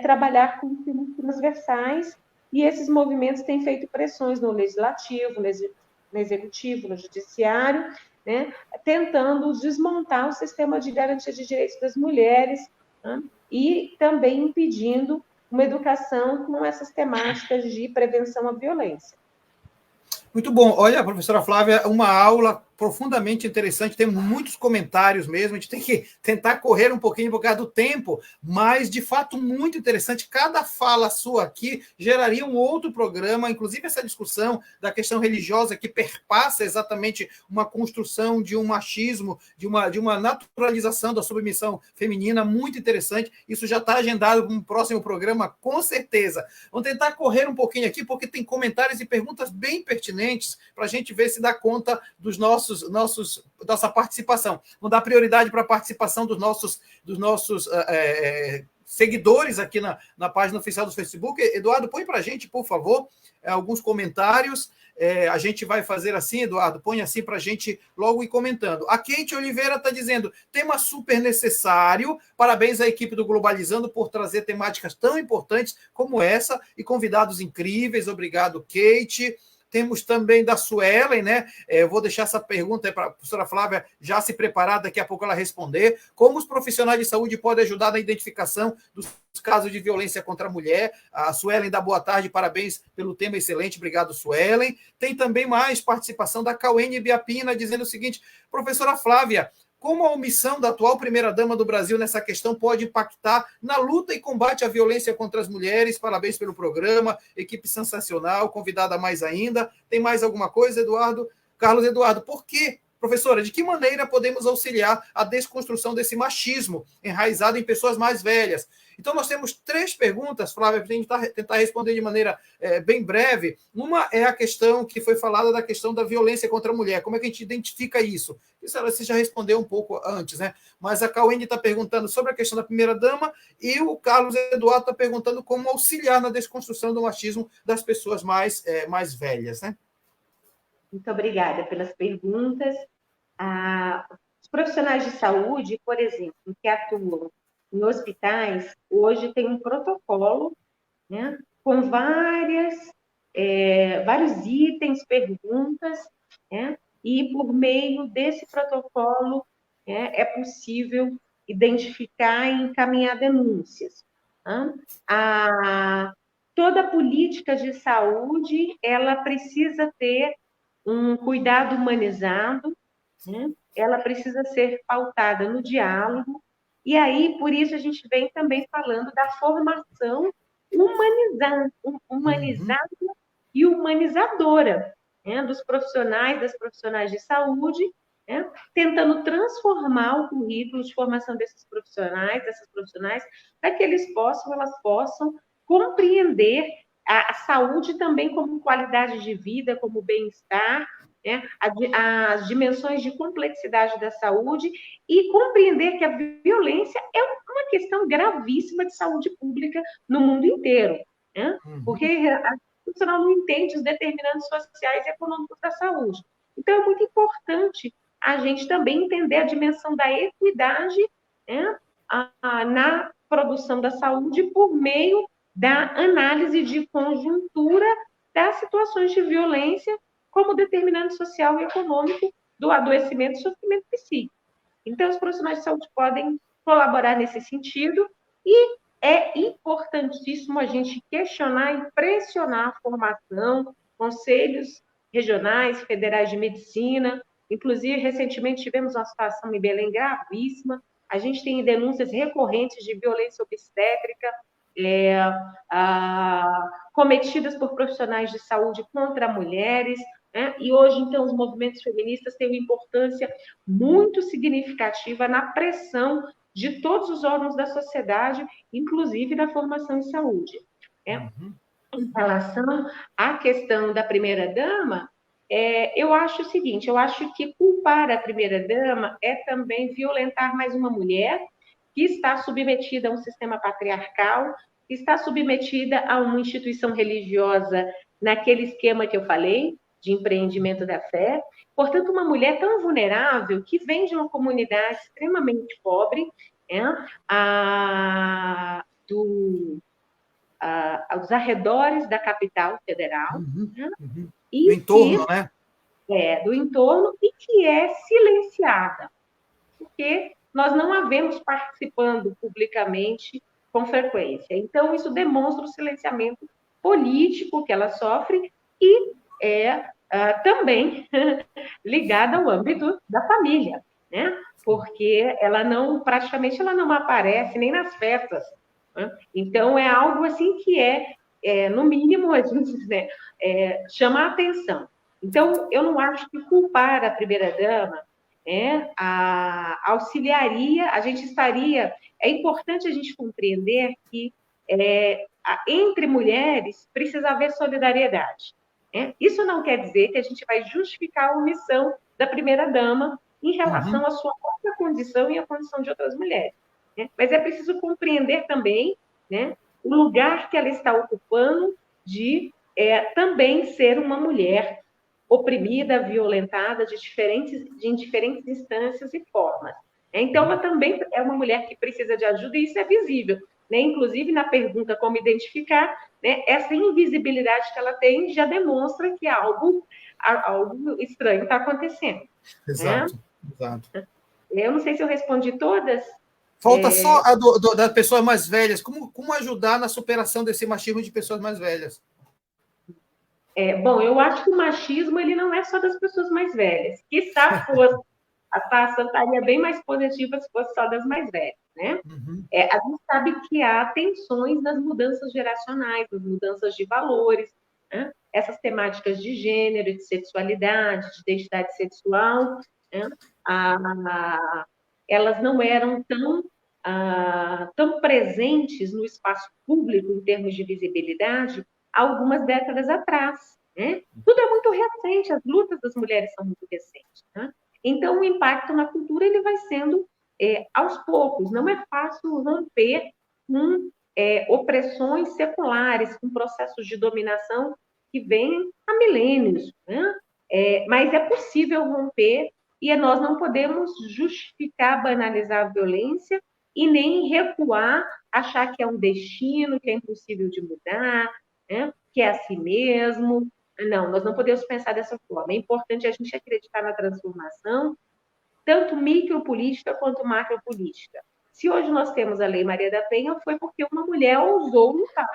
trabalhar com ensinos transversais, e esses movimentos têm feito pressões no legislativo, no executivo, no judiciário, né, tentando desmontar o sistema de garantia de direitos das mulheres, né, e também impedindo uma educação com essas temáticas de prevenção à violência. Muito bom. Olha, professora Flávia, uma aula profundamente interessante, tem muitos comentários mesmo, a gente tem que tentar correr um pouquinho por causa do tempo, mas, de fato, muito interessante. Cada fala sua aqui geraria um outro programa, inclusive essa discussão da questão religiosa que perpassa exatamente uma construção de um machismo, de uma naturalização da submissão feminina, muito interessante. Isso já está agendado para um próximo programa, com certeza. Vamos tentar correr um pouquinho aqui, porque tem comentários e perguntas bem pertinentes para a gente ver se dá conta dos nossa participação. Vamos dar prioridade para a participação dos nossos seguidores aqui na página oficial do Facebook. Eduardo, põe para a gente, por favor, alguns comentários. A gente vai fazer assim, Eduardo, põe assim para a gente logo ir comentando. A Kate Oliveira está dizendo, tema super necessário, parabéns à equipe do Globalizando por trazer temáticas tão importantes como essa e convidados incríveis, obrigado, Kate. temos também da Suelen, né? Eu vou deixar essa pergunta para a professora Flávia já se preparar, daqui a pouco ela responder. Como os profissionais de saúde podem ajudar na identificação dos casos de violência contra a mulher? A Suelen dá boa tarde, parabéns pelo tema excelente, obrigado, Suelen. Tem também mais participação da Cauene Biapina, dizendo o seguinte: professora Flávia, como a omissão da atual primeira-dama do Brasil nessa questão pode impactar na luta e combate à violência contra as mulheres? Parabéns pelo programa, equipe sensacional, convidada mais ainda. Tem mais alguma coisa, Eduardo? Carlos Eduardo, por quê? Professora, de que maneira podemos auxiliar a desconstrução desse machismo enraizado em pessoas mais velhas? Então, nós temos 3 perguntas, Flávia, para a gente tentar responder de maneira bem breve. Uma é a questão que foi falada da questão da violência contra a mulher. Como é que a gente identifica isso? Isso você já respondeu um pouco antes, né? Mas a Cauene está perguntando sobre a questão da primeira-dama e o Carlos Eduardo está perguntando como auxiliar na desconstrução do machismo das pessoas mais velhas, né? Muito obrigada pelas perguntas. Os profissionais de saúde, por exemplo, que atuam em hospitais, hoje tem um protocolo, né, com vários itens, perguntas, né, e por meio desse protocolo é possível identificar e encaminhar denúncias. Né? Toda política de saúde, ela precisa ter um cuidado humanizado, né? Ela precisa ser pautada no diálogo, e aí, por isso, a gente vem também falando da formação humanizada e humanizadora, né? Dos profissionais, das profissionais de saúde, né? Tentando transformar o currículo de formação dessas profissionais, para que elas possam compreender a saúde também como qualidade de vida, como bem-estar, né? As dimensões de complexidade da saúde e compreender que a violência é uma questão gravíssima de saúde pública no mundo inteiro, né? Porque a profissional não entende os determinantes sociais e econômicos da saúde. Então, é muito importante a gente também entender a dimensão da equidade, né, na produção da saúde por meio da análise de conjuntura das situações de violência como determinante social e econômico do adoecimento e sofrimento psíquico. Então, os profissionais de saúde podem colaborar nesse sentido e é importantíssimo a gente questionar e pressionar a formação, conselhos regionais, federais de medicina. Inclusive, recentemente tivemos uma situação em Belém gravíssima. A gente tem denúncias recorrentes de violência obstétrica cometidas por profissionais de saúde contra mulheres, né? E hoje, então, os movimentos feministas têm uma importância muito significativa na pressão de todos os órgãos da sociedade, inclusive da formação em saúde. Né? Em relação à questão da primeira-dama, eu acho o seguinte, eu acho que culpar a primeira-dama é também violentar mais uma mulher que está submetida a um sistema patriarcal, que está submetida a uma instituição religiosa naquele esquema que eu falei, de empreendimento da fé. Portanto, uma mulher tão vulnerável que vem de uma comunidade extremamente pobre, né, aos arredores da capital federal, né, e do entorno, né? Do entorno, e que é silenciada, porque nós não a vemos participando publicamente com frequência. Então, isso demonstra o silenciamento político que ela sofre e também ligada ao âmbito da família, né? Porque praticamente ela não aparece nem nas festas, né? Então, é algo assim que no mínimo, a gente, né, chama a atenção. Então, eu não acho que culpar a primeira-dama auxiliaria, é importante a gente compreender que entre mulheres precisa haver solidariedade. Isso não quer dizer que a gente vai justificar a omissão da primeira-dama em relação à sua própria condição e à condição de outras mulheres. Mas é preciso compreender também, né, o lugar que ela está ocupando de também ser uma mulher oprimida, violentada em diferentes instâncias e formas. Então, ela também é uma mulher que precisa de ajuda, e isso é visível. né? Inclusive na pergunta como identificar, né? Essa invisibilidade que ela tem já demonstra que algo estranho está acontecendo. Exato, né? exato. Eu não sei se eu respondi todas. Falta só a das pessoas mais velhas. Como ajudar na superação desse machismo de pessoas mais velhas? Bom, eu acho que o machismo ele não é só das pessoas mais velhas. Quizá fosse, a taxa estaria bem mais positiva se fosse só das mais velhas, né? Uhum. A gente sabe que há tensões nas mudanças geracionais, nas mudanças de valores, né? Essas temáticas de gênero, de sexualidade, de identidade sexual, né? Elas não eram tão presentes no espaço público em termos de visibilidade há algumas décadas atrás. Né? Tudo é muito recente, as lutas das mulheres são muito recentes. Né? Então, o impacto na cultura ele vai sendo aos poucos. Não é fácil romper com opressões seculares, com processos de dominação que vêm há milênios. Né? Mas é possível romper e nós não podemos justificar, banalizar a violência e nem recuar, achar que é um destino, que é impossível de mudar, né? Que é assim mesmo. Não, nós não podemos pensar dessa forma. É importante a gente acreditar na transformação, tanto micropolítica quanto macropolítica. Se hoje nós temos a Lei Maria da Penha, foi porque uma mulher ousou lutar.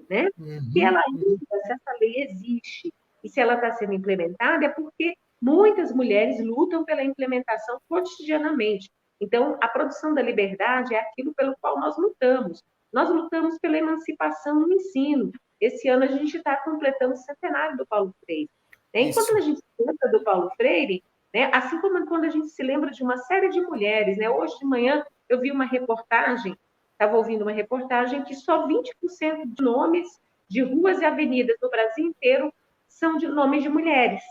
Né? Se ela ainda, se essa lei existe e se ela está sendo implementada, é porque muitas mulheres lutam pela implementação cotidianamente. Então, a produção da liberdade é aquilo pelo qual nós lutamos. Nós lutamos pela emancipação no ensino. Esse ano a gente está completando o centenário do Paulo Freire. Né? Enquanto a gente se lembra do Paulo Freire, né? Assim como quando a gente se lembra de uma série de mulheres, né? Hoje de manhã eu vi uma reportagem, estava ouvindo uma reportagem que só 20% de nomes de ruas e avenidas no Brasil inteiro são de nomes de mulheres.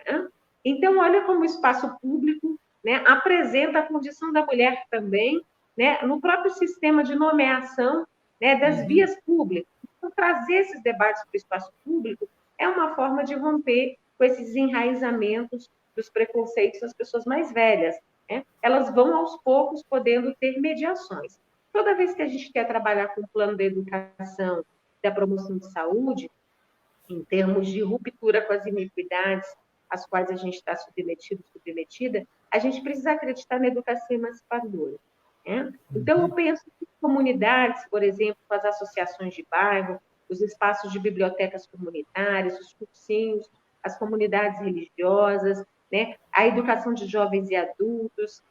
Né? Então, olha como o espaço público, né, apresenta a condição da mulher também, né, no próprio sistema de nomeação, né, das vias públicas. Então, trazer esses debates para o espaço público é uma forma de romper com esses enraizamentos dos preconceitos das pessoas mais velhas. Né? Elas vão, aos poucos, podendo ter mediações. Toda vez que a gente quer trabalhar com o plano da educação, da promoção de saúde, em termos de ruptura com as iniquidades às quais a gente está submetida, a gente precisa acreditar na educação emancipadora. Né? Então, eu penso que comunidades, por exemplo, com as associações de bairro, os espaços de bibliotecas comunitárias, os cursinhos, as comunidades religiosas, né? A educação de jovens e adultos,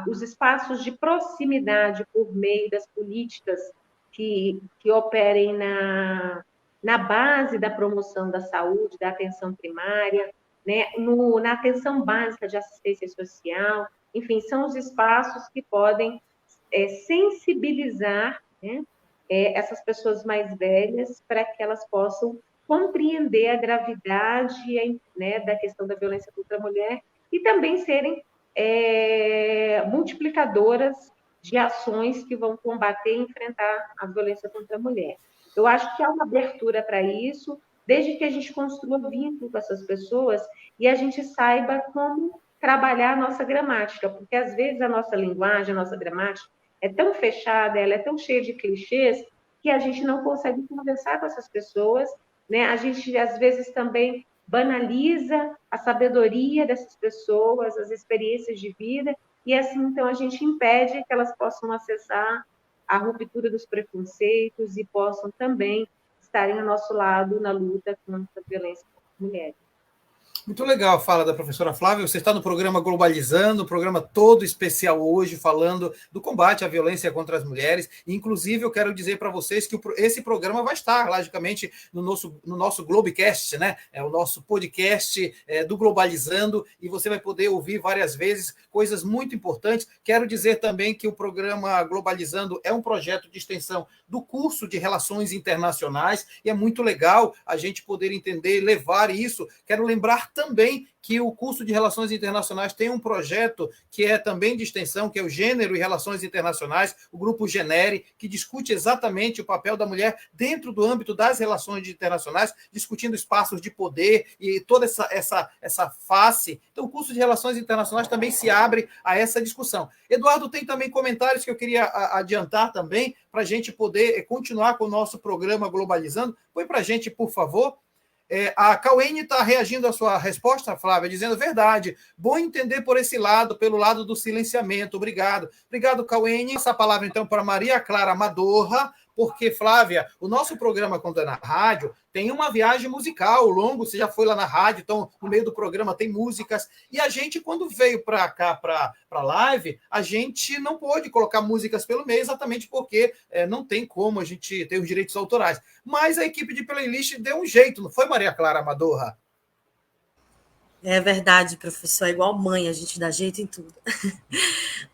os espaços de proximidade por meio das políticas que operem na base da promoção da saúde, da atenção primária, né? Na atenção básica de assistência social, enfim, são os espaços que podem sensibilizar, né? Essas pessoas mais velhas para que elas possam compreender a gravidade, né, da questão da violência contra a mulher e também serem multiplicadoras de ações que vão combater e enfrentar a violência contra a mulher. Eu acho que há uma abertura para isso, desde que a gente construa vínculo com essas pessoas e a gente saiba como trabalhar a nossa gramática, porque às vezes a nossa linguagem, a nossa gramática é tão fechada, ela é tão cheia de clichês, que a gente não consegue conversar com essas pessoas, né? A gente, às vezes, também banaliza a sabedoria dessas pessoas, as experiências de vida, e assim, então, a gente impede que elas possam acessar a ruptura dos preconceitos e possam também estarem ao nosso lado na luta contra a violência contra as mulheres. Muito legal a fala da professora Flávia. Você está no programa Globalizando, um programa todo especial hoje, falando do combate à violência contra as mulheres. Inclusive, eu quero dizer para vocês que esse programa vai estar, logicamente, no nosso Globecast, né? É o nosso podcast do Globalizando, e você vai poder ouvir várias vezes coisas muito importantes. Quero dizer também que o programa Globalizando é um projeto de extensão do curso de Relações Internacionais, e é muito legal a gente poder entender e levar isso. Quero lembrar também que o curso de Relações Internacionais tem um projeto que é também de extensão, que é o Gênero e Relações Internacionais, o grupo Genere, que discute exatamente o papel da mulher dentro do âmbito das relações internacionais, discutindo espaços de poder e toda essa face. Então, o curso de Relações Internacionais também se abre a essa discussão. Eduardo, tem também comentários que eu queria adiantar também, para a gente poder continuar com o nosso programa Globalizando. Põe para a gente, por favor. A Cauene está reagindo à sua resposta, Flávia, dizendo verdade. Bom entender por esse lado, pelo lado do silenciamento. Obrigado. Obrigado, Cauene. Essa palavra, então, para Maria Clara Madorra, porque, Flávia, o nosso programa, quando é na rádio, tem uma viagem musical longo, você já foi lá na rádio, então, no meio do programa tem músicas, e a gente, quando veio para cá, para a live, a gente não pôde colocar músicas pelo meio, exatamente porque não tem como a gente ter os direitos autorais. Mas a equipe de playlist deu um jeito, não foi, Maria Clara Madorra? É verdade, professor, é igual mãe, a gente dá jeito em tudo.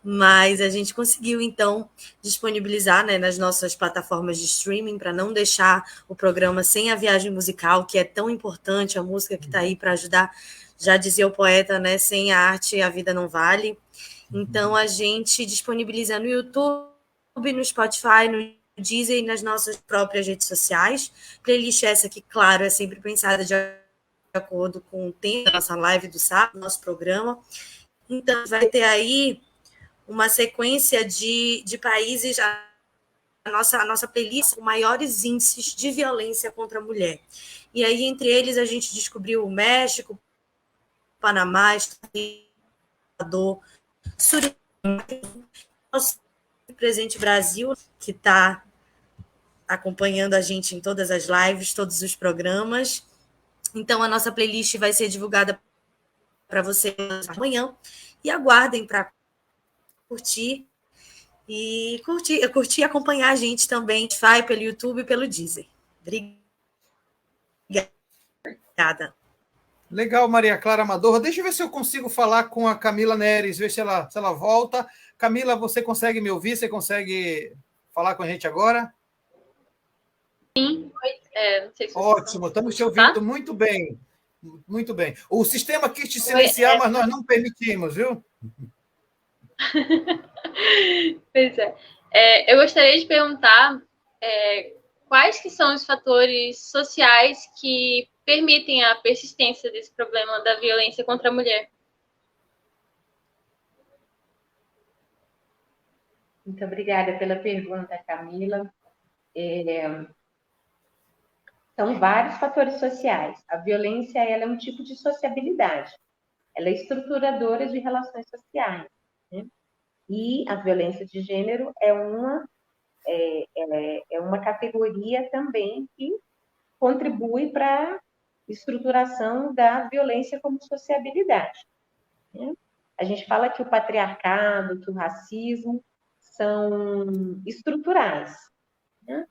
Mas a gente conseguiu, então, disponibilizar, né, nas nossas plataformas de streaming, para não deixar o programa sem a viagem musical, que é tão importante, a música que está aí para ajudar. Já dizia o poeta, né, sem a arte a vida não vale. Então, a gente disponibiliza no YouTube, no Spotify, no Deezer e nas nossas próprias redes sociais. Playlist essa que, claro, é sempre pensada de acordo com o tempo da nossa live do sábado, nosso programa. Então, vai ter aí uma sequência de países, a nossa playlist com maiores índices de violência contra a mulher. E aí, entre eles, a gente descobriu o México, Panamá, Equador, Suriname, nosso presente Brasil, que está acompanhando a gente em todas as lives, todos os programas. Então, a nossa playlist vai ser divulgada para vocês amanhã. E aguardem para curtir e acompanhar a gente também pelo YouTube e pelo Deezer. Obrigada. Legal, Maria Clara Madorra. Deixa eu ver se eu consigo falar com a Camila Neres, ver se ela volta. Camila, você consegue me ouvir? Você consegue falar com a gente agora? Sim, não sei se ótimo, estamos te ouvindo muito bem. Muito bem. O sistema quis te silenciar, mas nós não permitimos, viu? Pois é. Eu gostaria de perguntar quais que são os fatores sociais que permitem a persistência desse problema da violência contra a mulher. Muito obrigada pela pergunta, Camila. São vários fatores sociais. A violência ela é um tipo de sociabilidade. Ela é estruturadora de relações sociais, né? E a violência de gênero é uma categoria também que contribui para a estruturação da violência como sociabilidade, né? A gente fala que o patriarcado, que o racismo são estruturais, né?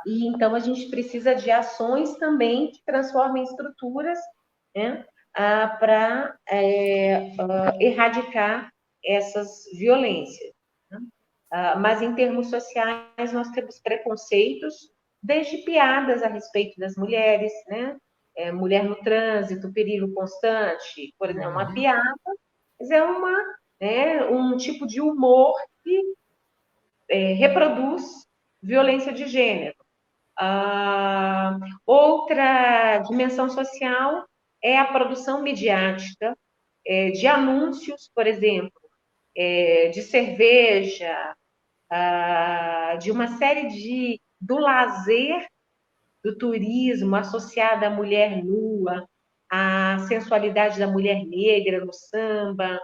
E então a gente precisa de ações também que transformem estruturas, né, para erradicar essas violências, né? Mas em termos sociais nós temos preconceitos, desde piadas a respeito das mulheres, né? Mulher no trânsito, perigo constante, por exemplo, uma piada, mas é um tipo de humor que reproduz violência de gênero. Outra dimensão social é a produção midiática de anúncios, por exemplo, de cerveja, de uma série do lazer, do turismo associado à mulher nua, à sensualidade da mulher negra no samba,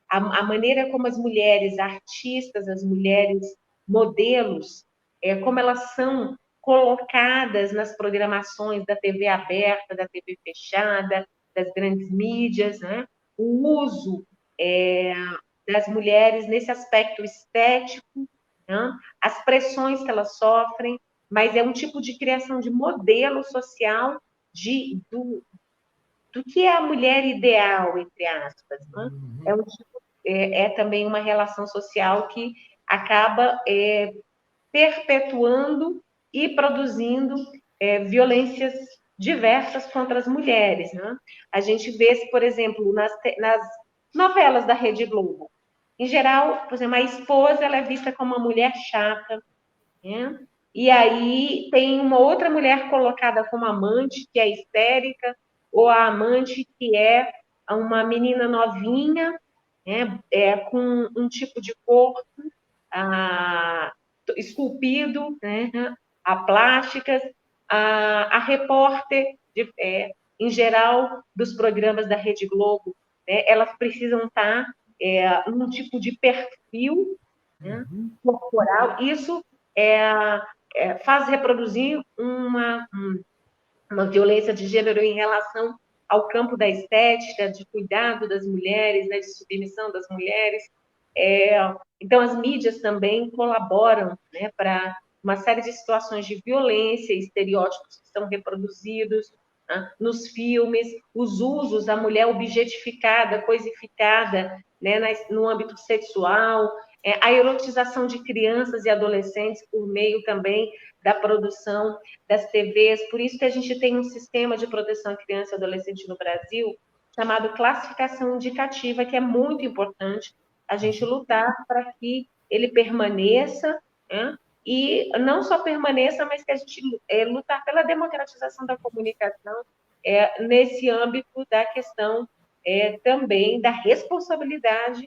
a maneira como as mulheres artistas, as mulheres modelos, como elas são colocadas nas programações da TV aberta, da TV fechada, das grandes mídias, né? O uso das mulheres nesse aspecto estético, né? As pressões que elas sofrem, mas é um tipo de criação de modelo social do que é a mulher ideal, entre aspas, né? É também uma relação social que acaba perpetuando e produzindo violências diversas contra as mulheres, né? A gente vê, por exemplo, nas novelas da Rede Globo. Em geral, por exemplo, a esposa ela é vista como uma mulher chata, né? E aí tem uma outra mulher colocada como amante, que é histérica, ou a amante que é uma menina novinha, né? Com um tipo de corpo esculpido, né? A plásticas, a repórter, em geral, dos programas da Rede Globo, né? Elas precisam estar num tipo de perfil, né? Corporal. Isso faz reproduzir uma violência de gênero em relação ao campo da estética, de cuidado das mulheres, né, de submissão das mulheres. Então, as mídias também colaboram, né, para uma série de situações de violência, estereótipos que são reproduzidos, né, nos filmes, os usos da mulher objetificada, coisificada, né, no âmbito sexual, a erotização de crianças e adolescentes por meio também da produção das TVs. Por isso que a gente tem um sistema de proteção à criança e adolescente no Brasil chamado classificação indicativa, que é muito importante a gente lutar para que ele permaneça, né? E não só permaneça, mas que a gente lutar pela democratização da comunicação nesse âmbito da questão também da responsabilidade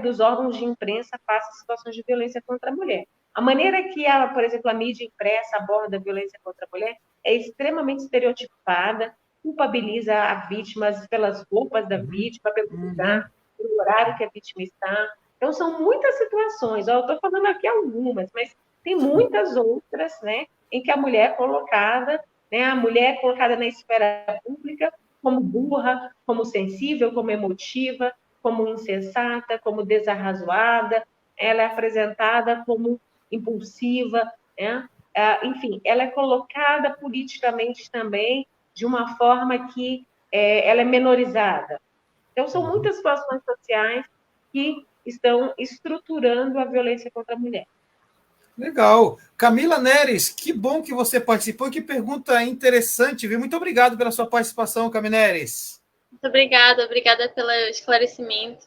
dos órgãos de imprensa face a situações de violência contra a mulher. A maneira que, por exemplo, a mídia impressa aborda a violência contra a mulher é extremamente estereotipada, culpabiliza a vítima pelas roupas da vítima, pelo lugar, pelo horário que a vítima está. Então, são muitas situações. Eu estou falando aqui algumas, mas tem muitas outras, né, em que a mulher é colocada, né, a mulher é colocada na esfera pública como burra, como sensível, como emotiva, como insensata, como desarrazoada. Ela é apresentada como impulsiva, né? Enfim, ela é colocada politicamente também de uma forma que ela é menorizada. Então, são muitas situações sociais que estão estruturando a violência contra a mulher. Legal. Camila Neres, que bom que você participou. Que pergunta interessante, viu? Muito obrigado pela sua participação, Camila Neres. Muito obrigada pelo esclarecimento.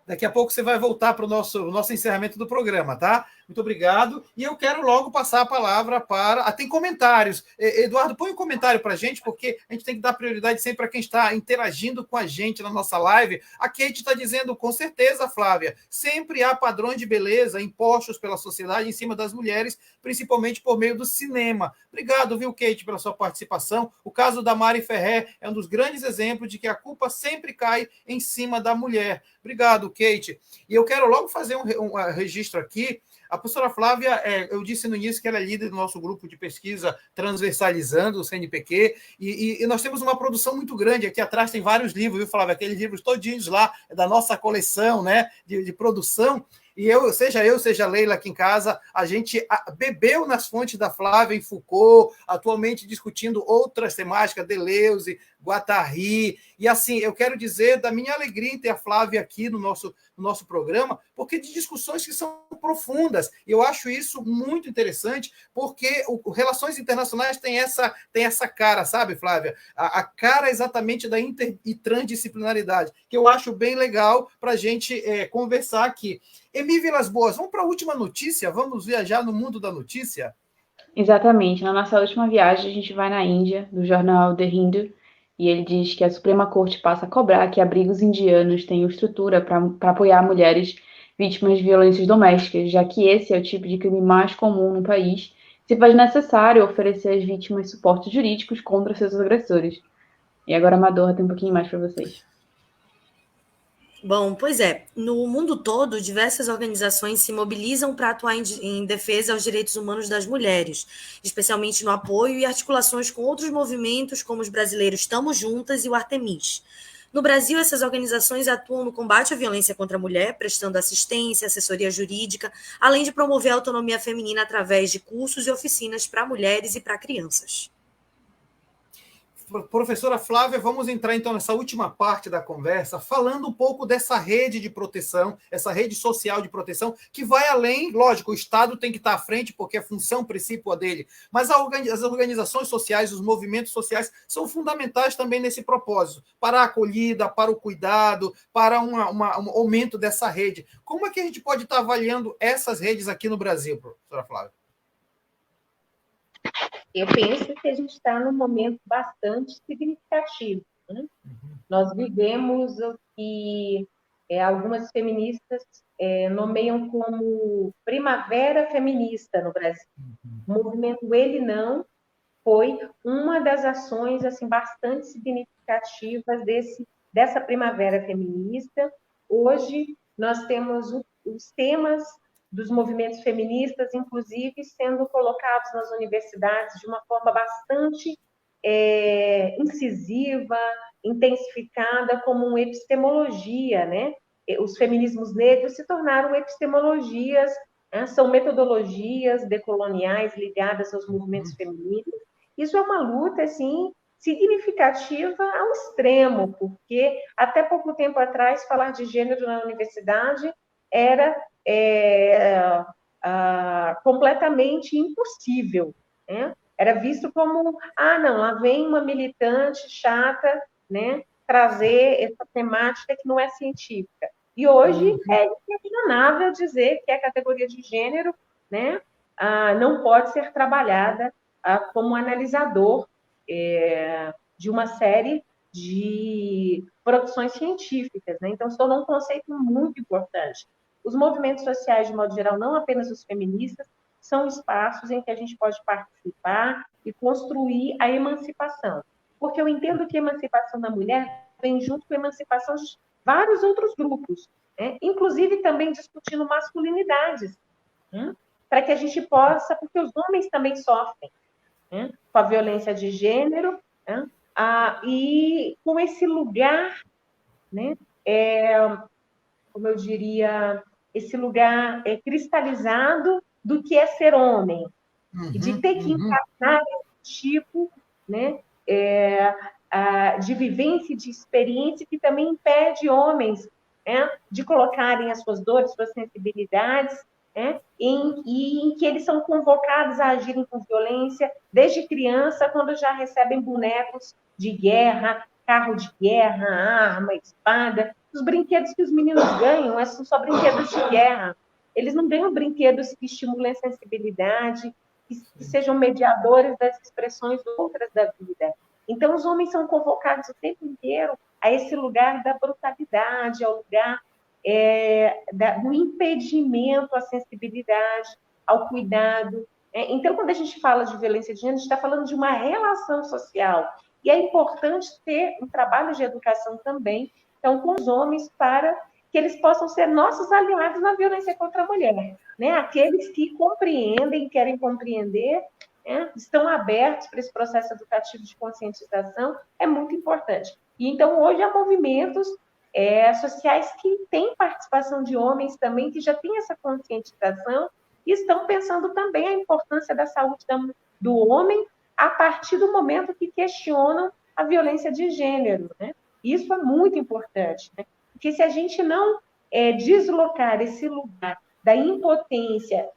Daqui a pouco você vai voltar para o nosso encerramento do programa, tá? Muito obrigado. E eu quero logo passar a palavra para... tem comentários. Eduardo, põe um comentário para a gente, porque a gente tem que dar prioridade sempre para quem está interagindo com a gente na nossa live. A Kate está dizendo, com certeza, Flávia, sempre há padrões de beleza impostos pela sociedade em cima das mulheres, principalmente por meio do cinema. Obrigado, viu, Kate, pela sua participação. O caso da Mari Ferrer é um dos grandes exemplos de que a culpa sempre cai em cima da mulher. Obrigado, Kate. E eu quero logo fazer um registro aqui. A professora Flávia, eu disse no início que ela é líder do nosso grupo de pesquisa Transversalizando, o CNPq, e nós temos uma produção muito grande. Aqui atrás tem vários livros, viu, Flávia? Aqueles livros todinhos lá, da nossa coleção, né, de produção. E seja a Leila aqui em casa, a gente bebeu nas fontes da Flávia em Foucault, atualmente discutindo outras temáticas, Deleuze, Guattari. E assim, eu quero dizer da minha alegria em ter a Flávia aqui no nosso programa, porque de discussões que são profundas. E eu acho isso muito interessante, porque Relações Internacionais tem essa cara, sabe, Flávia? A cara exatamente da inter e transdisciplinaridade, que eu acho bem legal para a gente conversar aqui. Emi Vilas Boas, vamos para a última notícia? Vamos viajar no mundo da notícia? Exatamente. Na nossa última viagem, a gente vai na Índia, do jornal The Hindu, e ele diz que a Suprema Corte passa a cobrar que abrigos indianos tenham estrutura para apoiar mulheres vítimas de violências domésticas, já que esse é o tipo de crime mais comum no país, se faz necessário oferecer às vítimas suportes jurídicos contra seus agressores. E agora a Madorra tem um pouquinho mais para vocês. Bom, pois é. No mundo todo, diversas organizações se mobilizam para atuar em defesa aos direitos humanos das mulheres, especialmente no apoio e articulações com outros movimentos, como os brasileiros Tamo Juntas e o Artemis. No Brasil, essas organizações atuam no combate à violência contra a mulher, prestando assistência, assessoria jurídica, além de promover a autonomia feminina através de cursos e oficinas para mulheres e para crianças. Professora Flávia, vamos entrar então nessa última parte da conversa, falando um pouco dessa rede de proteção, essa rede social de proteção, que vai além, lógico, o Estado tem que estar à frente, porque é função principal dele, mas as organizações sociais, os movimentos sociais são fundamentais também nesse propósito, para a acolhida, para o cuidado, para um aumento dessa rede. Como é que a gente pode estar avaliando essas redes aqui no Brasil, professora Flávia? Eu penso que a gente está num momento bastante significativo, né? Nós vivemos o que algumas feministas nomeiam como primavera feminista no Brasil. O movimento Ele Não foi uma das ações assim, bastante significativas dessa primavera feminista. Hoje, nós temos os temas dos movimentos feministas, inclusive, sendo colocados nas universidades de uma forma bastante incisiva, intensificada, como uma epistemologia, né? Os feminismos negros se tornaram epistemologias, né? São metodologias decoloniais ligadas aos movimentos feministas. Isso é uma luta, assim, significativa ao extremo, porque até pouco tempo atrás, falar de gênero na universidade era completamente impossível, né? Era visto como, não, lá vem uma militante chata, né, trazer essa temática que não é científica. E hoje é inquestionável dizer que a categoria de gênero, né, não pode ser trabalhada como analisador de uma série de produções científicas, né? Então, se tornou um conceito muito importante. Os movimentos sociais, de modo geral, não apenas os feministas, são espaços em que a gente pode participar e construir a emancipação. Porque eu entendo que a emancipação da mulher vem junto com a emancipação de vários outros grupos, né? Inclusive também discutindo masculinidades, né? Para que a gente possa, porque os homens também sofrem, né, com a violência de gênero, né, e com esse lugar, né, como eu diria, esse lugar cristalizado do que é ser homem, e de ter que encarnar esse tipo, né, de vivência, de experiência que também impede homens, né, de colocarem as suas dores, suas sensibilidades, né, em que eles são convocados a agirem com violência desde criança, quando já recebem bonecos de guerra, carro de guerra, arma, espada. Os brinquedos que os meninos ganham são só brinquedos de guerra. Eles não ganham brinquedos que estimulem a sensibilidade, que sejam mediadores das expressões outras da vida. Então, os homens são convocados o tempo inteiro a esse lugar da brutalidade, ao lugar do impedimento à sensibilidade, ao cuidado. Então, quando a gente fala de violência de gênero, a gente está falando de uma relação social. E é importante ter um trabalho de educação também, então, com os homens, para que eles possam ser nossos aliados na violência contra a mulher, né? Aqueles que compreendem, querem compreender, né? Estão abertos para esse processo educativo de conscientização, é muito importante. E, então, hoje há movimentos sociais que têm participação de homens também, que já têm essa conscientização e estão pensando também a importância da saúde do homem a partir do momento que questionam a violência de gênero, né? Isso é muito importante, né? Porque se a gente não deslocar esse lugar da impotência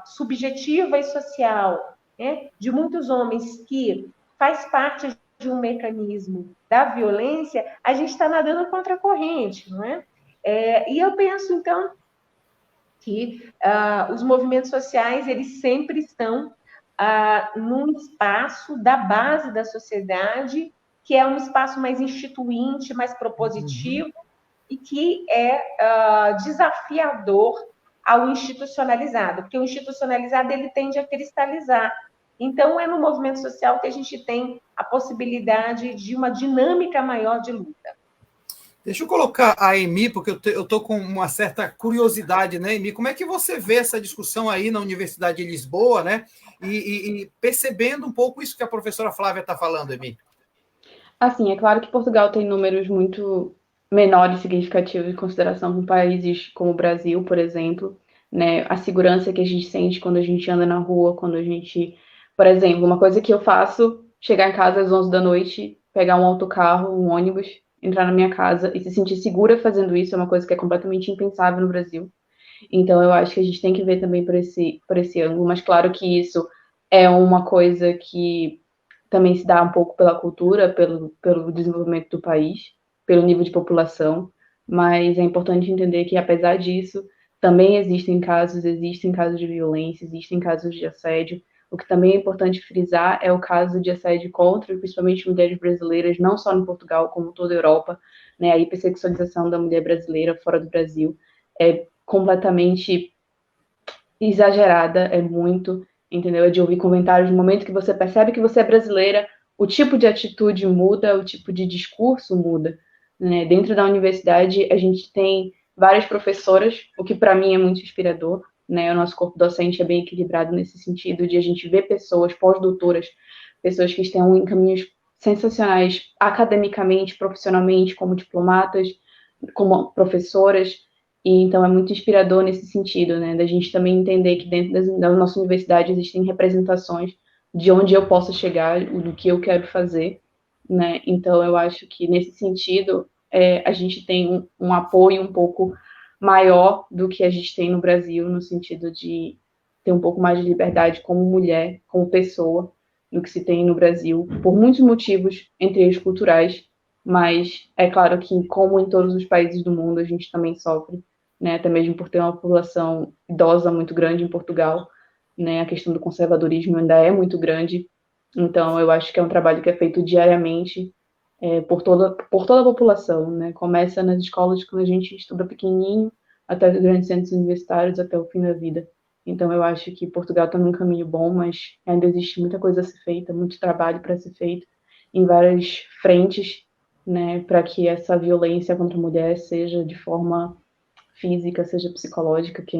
subjetiva e social, né, de muitos homens que faz parte de um mecanismo da violência, a gente está nadando contra a corrente, não é? E eu penso, então, que os movimentos sociais, eles sempre estão num espaço da base da sociedade, que é um espaço mais instituinte, mais propositivo, e que é desafiador ao institucionalizado, porque o institucionalizado ele tende a cristalizar. Então, é no movimento social que a gente tem a possibilidade de uma dinâmica maior de luta. Deixa eu colocar a Emi, porque eu estou com uma certa curiosidade, né, Emi? Como é que você vê essa discussão aí na Universidade de Lisboa, né? E percebendo um pouco isso que a professora Flávia está falando, Emi? Assim, é claro que Portugal tem números muito menores e significativos em consideração com países como o Brasil, por exemplo, né? A segurança que a gente sente quando a gente anda na rua, quando a gente... Por exemplo, uma coisa que eu faço chegar em casa às 11 da noite, pegar um autocarro, um ônibus, entrar na minha casa e se sentir segura fazendo isso é uma coisa que é completamente impensável no Brasil. Então, eu acho que a gente tem que ver também por esse ângulo, mas claro que isso é uma coisa que também se dá um pouco pela cultura, pelo desenvolvimento do país, pelo nível de população, mas é importante entender que, apesar disso, também existem casos de violência, existem casos de assédio. O que também é importante frisar é o caso de assédio contra, principalmente mulheres brasileiras, não só em Portugal, como toda a Europa, né? A hipersexualização da mulher brasileira fora do Brasil é completamente exagerada, é muito, entendeu? É de ouvir comentários no momento que você percebe que você é brasileira, o tipo de atitude muda, o tipo de discurso muda, né? Dentro da universidade, a gente tem várias professoras, o que para mim é muito inspirador, né? O nosso corpo docente é bem equilibrado nesse sentido de a gente ver pessoas pós-doutoras, pessoas que estão em caminhos sensacionais academicamente, profissionalmente, como diplomatas, como professoras, e então é muito inspirador nesse sentido, né, da gente também entender que dentro da nossa universidade existem representações de onde eu posso chegar, do que eu quero fazer, né, então eu acho que nesse sentido a gente tem um apoio um pouco maior do que a gente tem no Brasil, no sentido de ter um pouco mais de liberdade como mulher, como pessoa, do que se tem no Brasil, por muitos motivos, entre eles culturais, mas é claro que, como em todos os países do mundo, a gente também sofre, né, até mesmo por ter uma população idosa muito grande em Portugal, né, a questão do conservadorismo ainda é muito grande, então eu acho que é um trabalho que é feito diariamente por toda a população, né, começa nas escolas quando a gente estuda pequenininho, até os grandes centros universitários, até o fim da vida. Então eu acho que Portugal está num caminho bom, mas ainda existe muita coisa a ser feita, muito trabalho para ser feito em várias frentes, né, para que essa violência contra a mulher seja de forma física, seja psicológica, que,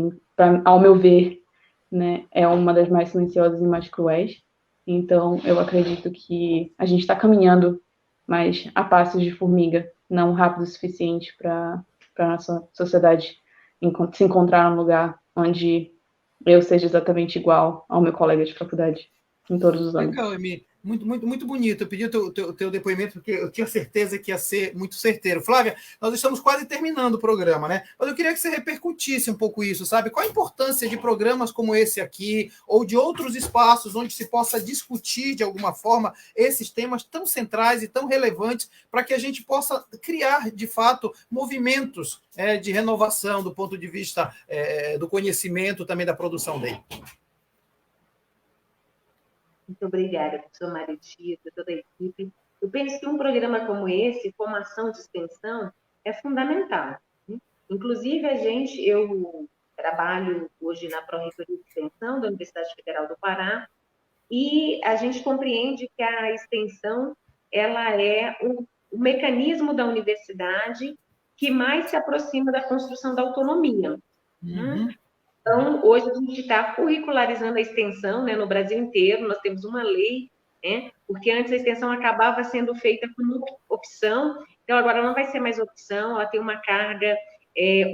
ao meu ver, né, é uma das mais silenciosas e mais cruéis. Então, eu acredito que a gente está caminhando, mas a passos de formiga, não rápido o suficiente para a nossa sociedade se encontrar num lugar onde eu seja exatamente igual ao meu colega de faculdade, em todos os âmbitos. Legal, Emi. Muito, muito, muito bonito. Eu pedi o teu depoimento porque eu tinha certeza que ia ser muito certeiro. Flávia, nós estamos quase terminando o programa, né? Mas eu queria que você repercutisse um pouco isso, sabe? Qual a importância de programas como esse aqui, ou de outros espaços onde se possa discutir de alguma forma esses temas tão centrais e tão relevantes para que a gente possa criar, de fato, movimentos de renovação do ponto de vista do conhecimento, também da produção dele. Muito obrigada, professor Mário Tito, toda a equipe. Eu penso que um programa como esse, como ação de extensão, é fundamental. Né? Inclusive, eu trabalho hoje na Pró-Reitoria de Extensão da Universidade Federal do Pará, e a gente compreende que a extensão ela é o mecanismo da universidade que mais se aproxima da construção da autonomia. Uhum. Então, hoje a gente está curricularizando a extensão, né, no Brasil inteiro, nós temos uma lei, né, porque antes a extensão acabava sendo feita como opção, então agora não vai ser mais opção, ela tem uma carga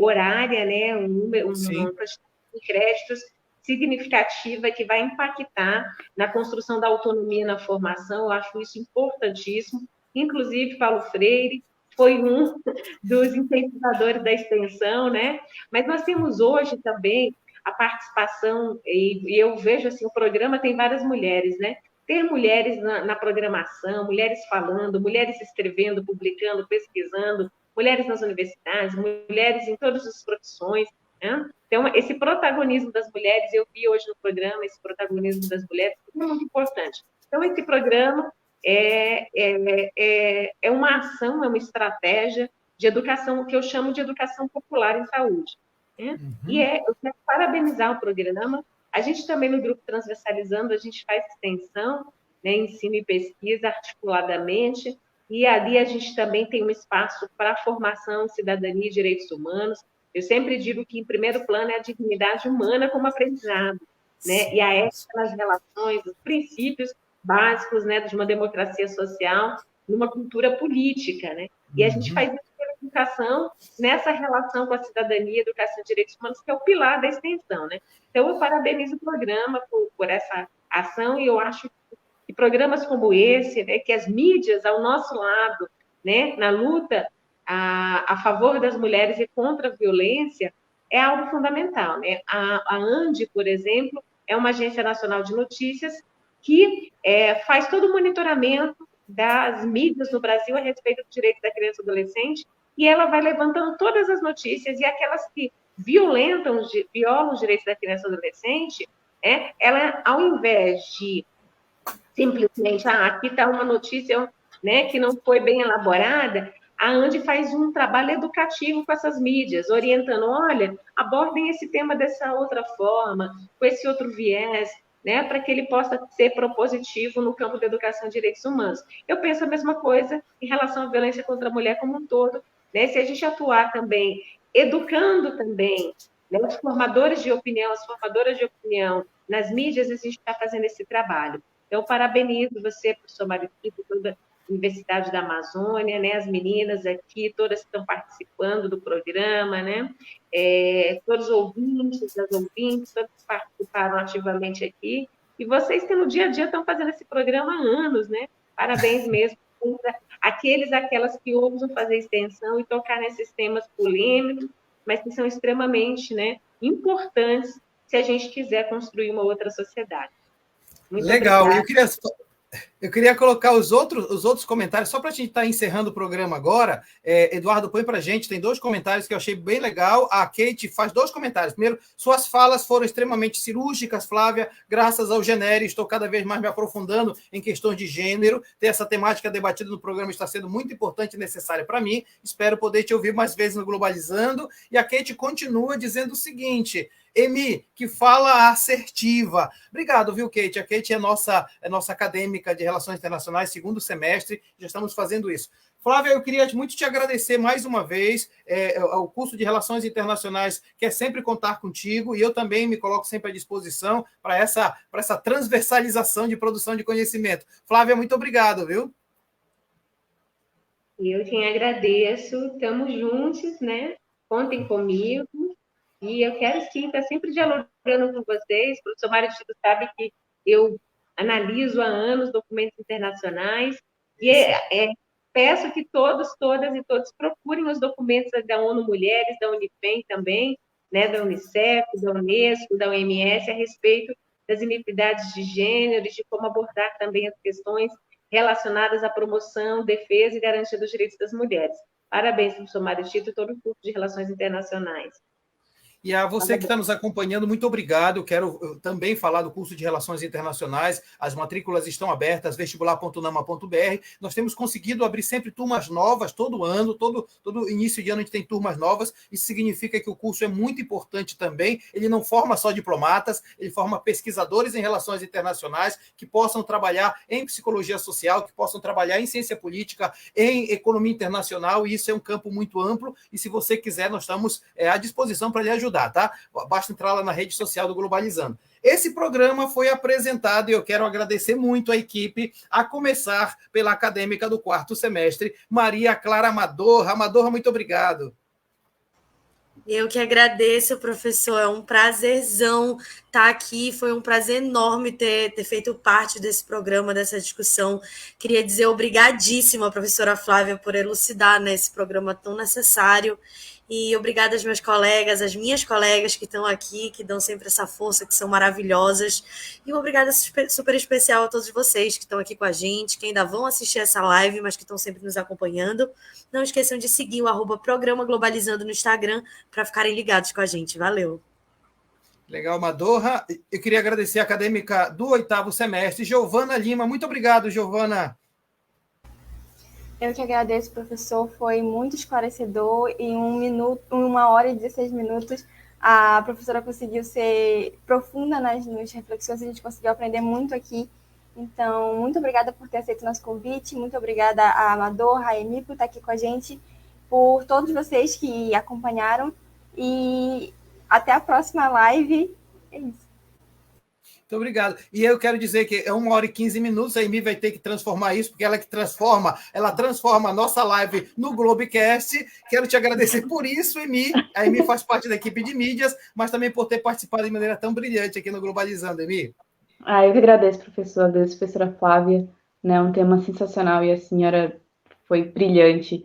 horária, né, uma quantidade de créditos significativa que vai impactar na construção da autonomia na formação, eu acho isso importantíssimo, inclusive Paulo Freire foi um dos incentivadores da extensão, né? Mas nós temos hoje também a participação, e eu vejo assim, o programa tem várias mulheres, né? Ter mulheres na programação, mulheres falando, mulheres escrevendo, publicando, pesquisando, mulheres nas universidades, mulheres em todas as profissões, né? Então, esse protagonismo das mulheres, eu vi hoje no programa, esse protagonismo das mulheres, é muito importante. Então, esse programa é uma ação, é uma estratégia de educação, que eu chamo de educação popular em saúde. Né? Uhum. E eu quero parabenizar o programa. A gente também, no Grupo Transversalizando, a gente faz extensão, né, ensino e pesquisa articuladamente, e ali a gente também tem um espaço para formação, cidadania e direitos humanos. Eu sempre digo que, em primeiro plano, é a dignidade humana como aprendizado, né? E a ética nas relações, os princípios básicos, né, de uma democracia social, numa cultura política, né? E a gente faz isso pela educação, nessa relação com a cidadania, educação e direitos humanos, que é o pilar da extensão, né? Então, eu parabenizo o programa por essa ação, e eu acho que E programas como esse, né, que as mídias ao nosso lado, né, na luta a favor das mulheres e contra a violência, é algo fundamental, né? A ANDI, por exemplo, é uma agência nacional de notícias que faz todo o monitoramento das mídias no Brasil a respeito dos direitos da criança e do adolescente, e ela vai levantando todas as notícias, e aquelas que violam os direitos da criança e do adolescente, ela, ao invés de simplesmente, aqui está uma notícia, né, que não foi bem elaborada, a ANDI faz um trabalho educativo com essas mídias, orientando, olha, abordem esse tema dessa outra forma, com esse outro viés, né, para que ele possa ser propositivo no campo da educação e direitos humanos. Eu penso a mesma coisa em relação à violência contra a mulher como um todo, né, se a gente atuar também, educando também, né, os formadores de opinião, as formadoras de opinião nas mídias, a gente está fazendo esse trabalho. Então, parabenizo você, professor Maritito, toda a Universidade da Amazônia, né, as meninas aqui, todas que estão participando do programa, né, todos os ouvintes, as ouvintes, todos que participaram ativamente aqui, e vocês que no dia a dia estão fazendo esse programa há anos, né, parabéns mesmo para aquelas que ousam fazer extensão e tocar nesses temas polêmicos, mas que são extremamente, né, importantes se a gente quiser construir uma outra sociedade. Muito legal. obrigada. Eu queria colocar os outros comentários, só para a gente estar encerrando o programa agora. Eduardo, põe para a gente, tem 2 comentários que eu achei bem legal. A Kate faz 2 comentários. Primeiro, suas falas foram extremamente cirúrgicas, Flávia, graças ao Genere. Estou cada vez mais me aprofundando em questões de gênero. Ter essa temática debatida no programa está sendo muito importante e necessária para mim. Espero poder te ouvir mais vezes no Globalizando. E a Kate continua dizendo o seguinte: Emi, que fala assertiva. Obrigado, viu, Kate? A Kate é nossa acadêmica de Relações Internacionais, 2º semestre, já estamos fazendo isso. Flávia, eu queria muito te agradecer mais uma vez, o curso de Relações Internacionais quer sempre contar contigo, e eu também me coloco sempre à disposição para essa transversalização de produção de conhecimento. Flávia, muito obrigado, viu? Eu quem agradeço, estamos juntos, né? Contem comigo. E eu quero, sim, estar sempre dialogando com vocês. O professor Maritito sabe que eu analiso há anos documentos internacionais e peço que todas e todos procurem os documentos da ONU Mulheres, da Unifem também, né, da Unicef, da Unesco, da OMS, a respeito das iniquidades de gênero, de como abordar também as questões relacionadas à promoção, defesa e garantia dos direitos das mulheres. Parabéns, professor Maritito, e todo o curso de Relações Internacionais. E a você que está nos acompanhando, muito obrigado. Eu quero também falar do curso de Relações Internacionais. As matrículas estão abertas, vestibular.nama.br. Nós temos conseguido abrir sempre turmas novas, todo ano, todo início de ano a gente tem turmas novas. Isso significa que o curso é muito importante também. Ele não forma só diplomatas, ele forma pesquisadores em relações internacionais que possam trabalhar em psicologia social, que possam trabalhar em ciência política, em economia internacional, e isso é um campo muito amplo. E se você quiser, nós estamos à disposição para lhe ajudar. Tá? Basta entrar lá na rede social do Globalizando. Esse programa foi apresentado e eu quero agradecer muito a equipe, a começar pela acadêmica do 4º semestre, Maria Clara Amadorra. Amadorra, muito obrigado. Eu que agradeço, professor. É um prazerzão estar aqui. Foi um prazer enorme ter feito parte desse programa, dessa discussão. Queria dizer obrigadíssima, professora Flávia, por elucidar, né, esse programa tão necessário. E obrigada às meus colegas, às minhas colegas que estão aqui, que dão sempre essa força, que são maravilhosas. E uma obrigada super especial a todos vocês que estão aqui com a gente, que ainda vão assistir essa live, mas que estão sempre nos acompanhando. Não esqueçam de seguir o @Programa Globalizando no Instagram para ficarem ligados com a gente. Valeu! Legal, Amadorra. Eu queria agradecer a acadêmica do 8º semestre, Giovana Lima. Muito obrigado, Giovana. Eu que agradeço, professor, foi muito esclarecedor. Em 1h e 16 minutos, a professora conseguiu ser profunda nas reflexões, a gente conseguiu aprender muito aqui. Então, muito obrigada por ter aceito o nosso convite, muito obrigada a Amadorra, a Emi por estar aqui com a gente, por todos vocês que acompanharam, e até a próxima live. É isso. Muito obrigado. E eu quero dizer que é 1h e 15 minutos, a Emi vai ter que transformar isso, porque ela transforma a nossa live no Globecast. Quero te agradecer por isso, Emi. A Emi faz parte da equipe de mídias, mas também por ter participado de maneira tão brilhante aqui no Globalizando, Emi. Eu que agradeço, professor, agradeço, professora Flávia, né, um tema sensacional e a senhora foi brilhante,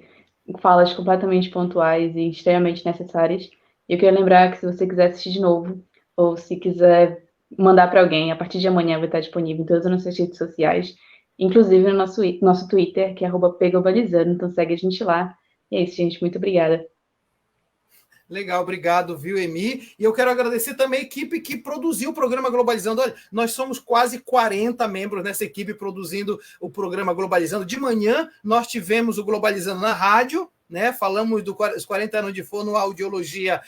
falas completamente pontuais e extremamente necessárias. E eu queria lembrar que se você quiser assistir de novo, ou se quiser mandar para alguém, a partir de amanhã vai estar disponível em todas as nossas redes sociais, inclusive no nosso Twitter, que é @pglobalizando, então segue a gente lá. E é isso, gente, muito obrigada. Legal, obrigado, viu, Emi? E eu quero agradecer também a equipe que produziu o programa Globalizando. Olha, nós somos quase 40 membros nessa equipe produzindo o programa Globalizando. De manhã, nós tivemos o Globalizando na rádio, né? Falamos dos 40 anos de fonoaudiologia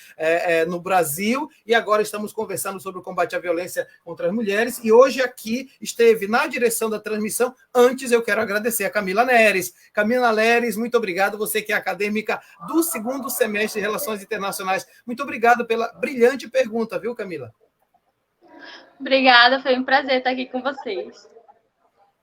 no Brasil, e agora estamos conversando sobre o combate à violência contra as mulheres. E hoje aqui esteve na direção da transmissão. Antes, eu quero agradecer a Camila Neres. Camila Neres, muito obrigado. Você que é acadêmica do segundo semestre de Relações Internacionais. Muito obrigado pela brilhante pergunta, viu, Camila? Obrigada, foi um prazer estar aqui com vocês.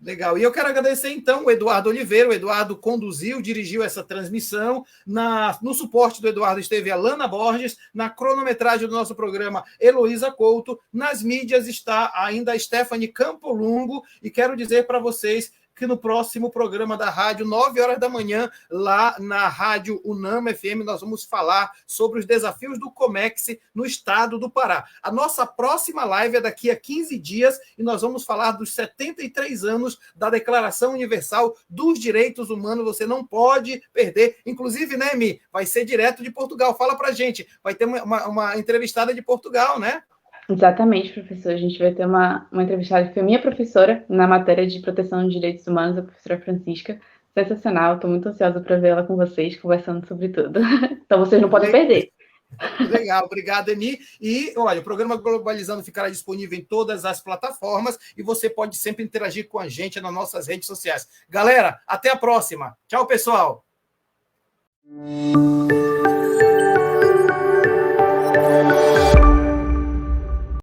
Legal. E eu quero agradecer, então, o Eduardo Oliveira. O Eduardo conduziu, dirigiu essa transmissão. No suporte do Eduardo esteve a Lana Borges. Na cronometragem do nosso programa, Heloísa Couto. Nas mídias está ainda a Stephanie Campolungo. E quero dizer para vocês que no próximo programa da rádio, 9 horas da manhã, lá na Rádio UNAM FM, nós vamos falar sobre os desafios do Comex no estado do Pará. A nossa próxima live é daqui a 15 dias e nós vamos falar dos 73 anos da Declaração Universal dos Direitos Humanos. Você não pode perder. Inclusive, né, Mi? Vai ser direto de Portugal. Fala pra gente. Vai ter uma entrevistada de Portugal, né? Exatamente, professor. A gente vai ter uma entrevistada que foi minha professora na matéria de proteção de direitos humanos, a professora Francisca. Sensacional, estou muito ansiosa para vê-la com vocês, conversando sobre tudo. Então vocês não podem perder. Legal, obrigado, Emi. E, olha, o programa Globalizando ficará disponível em todas as plataformas e você pode sempre interagir com a gente nas nossas redes sociais. Galera, até a próxima. Tchau, pessoal.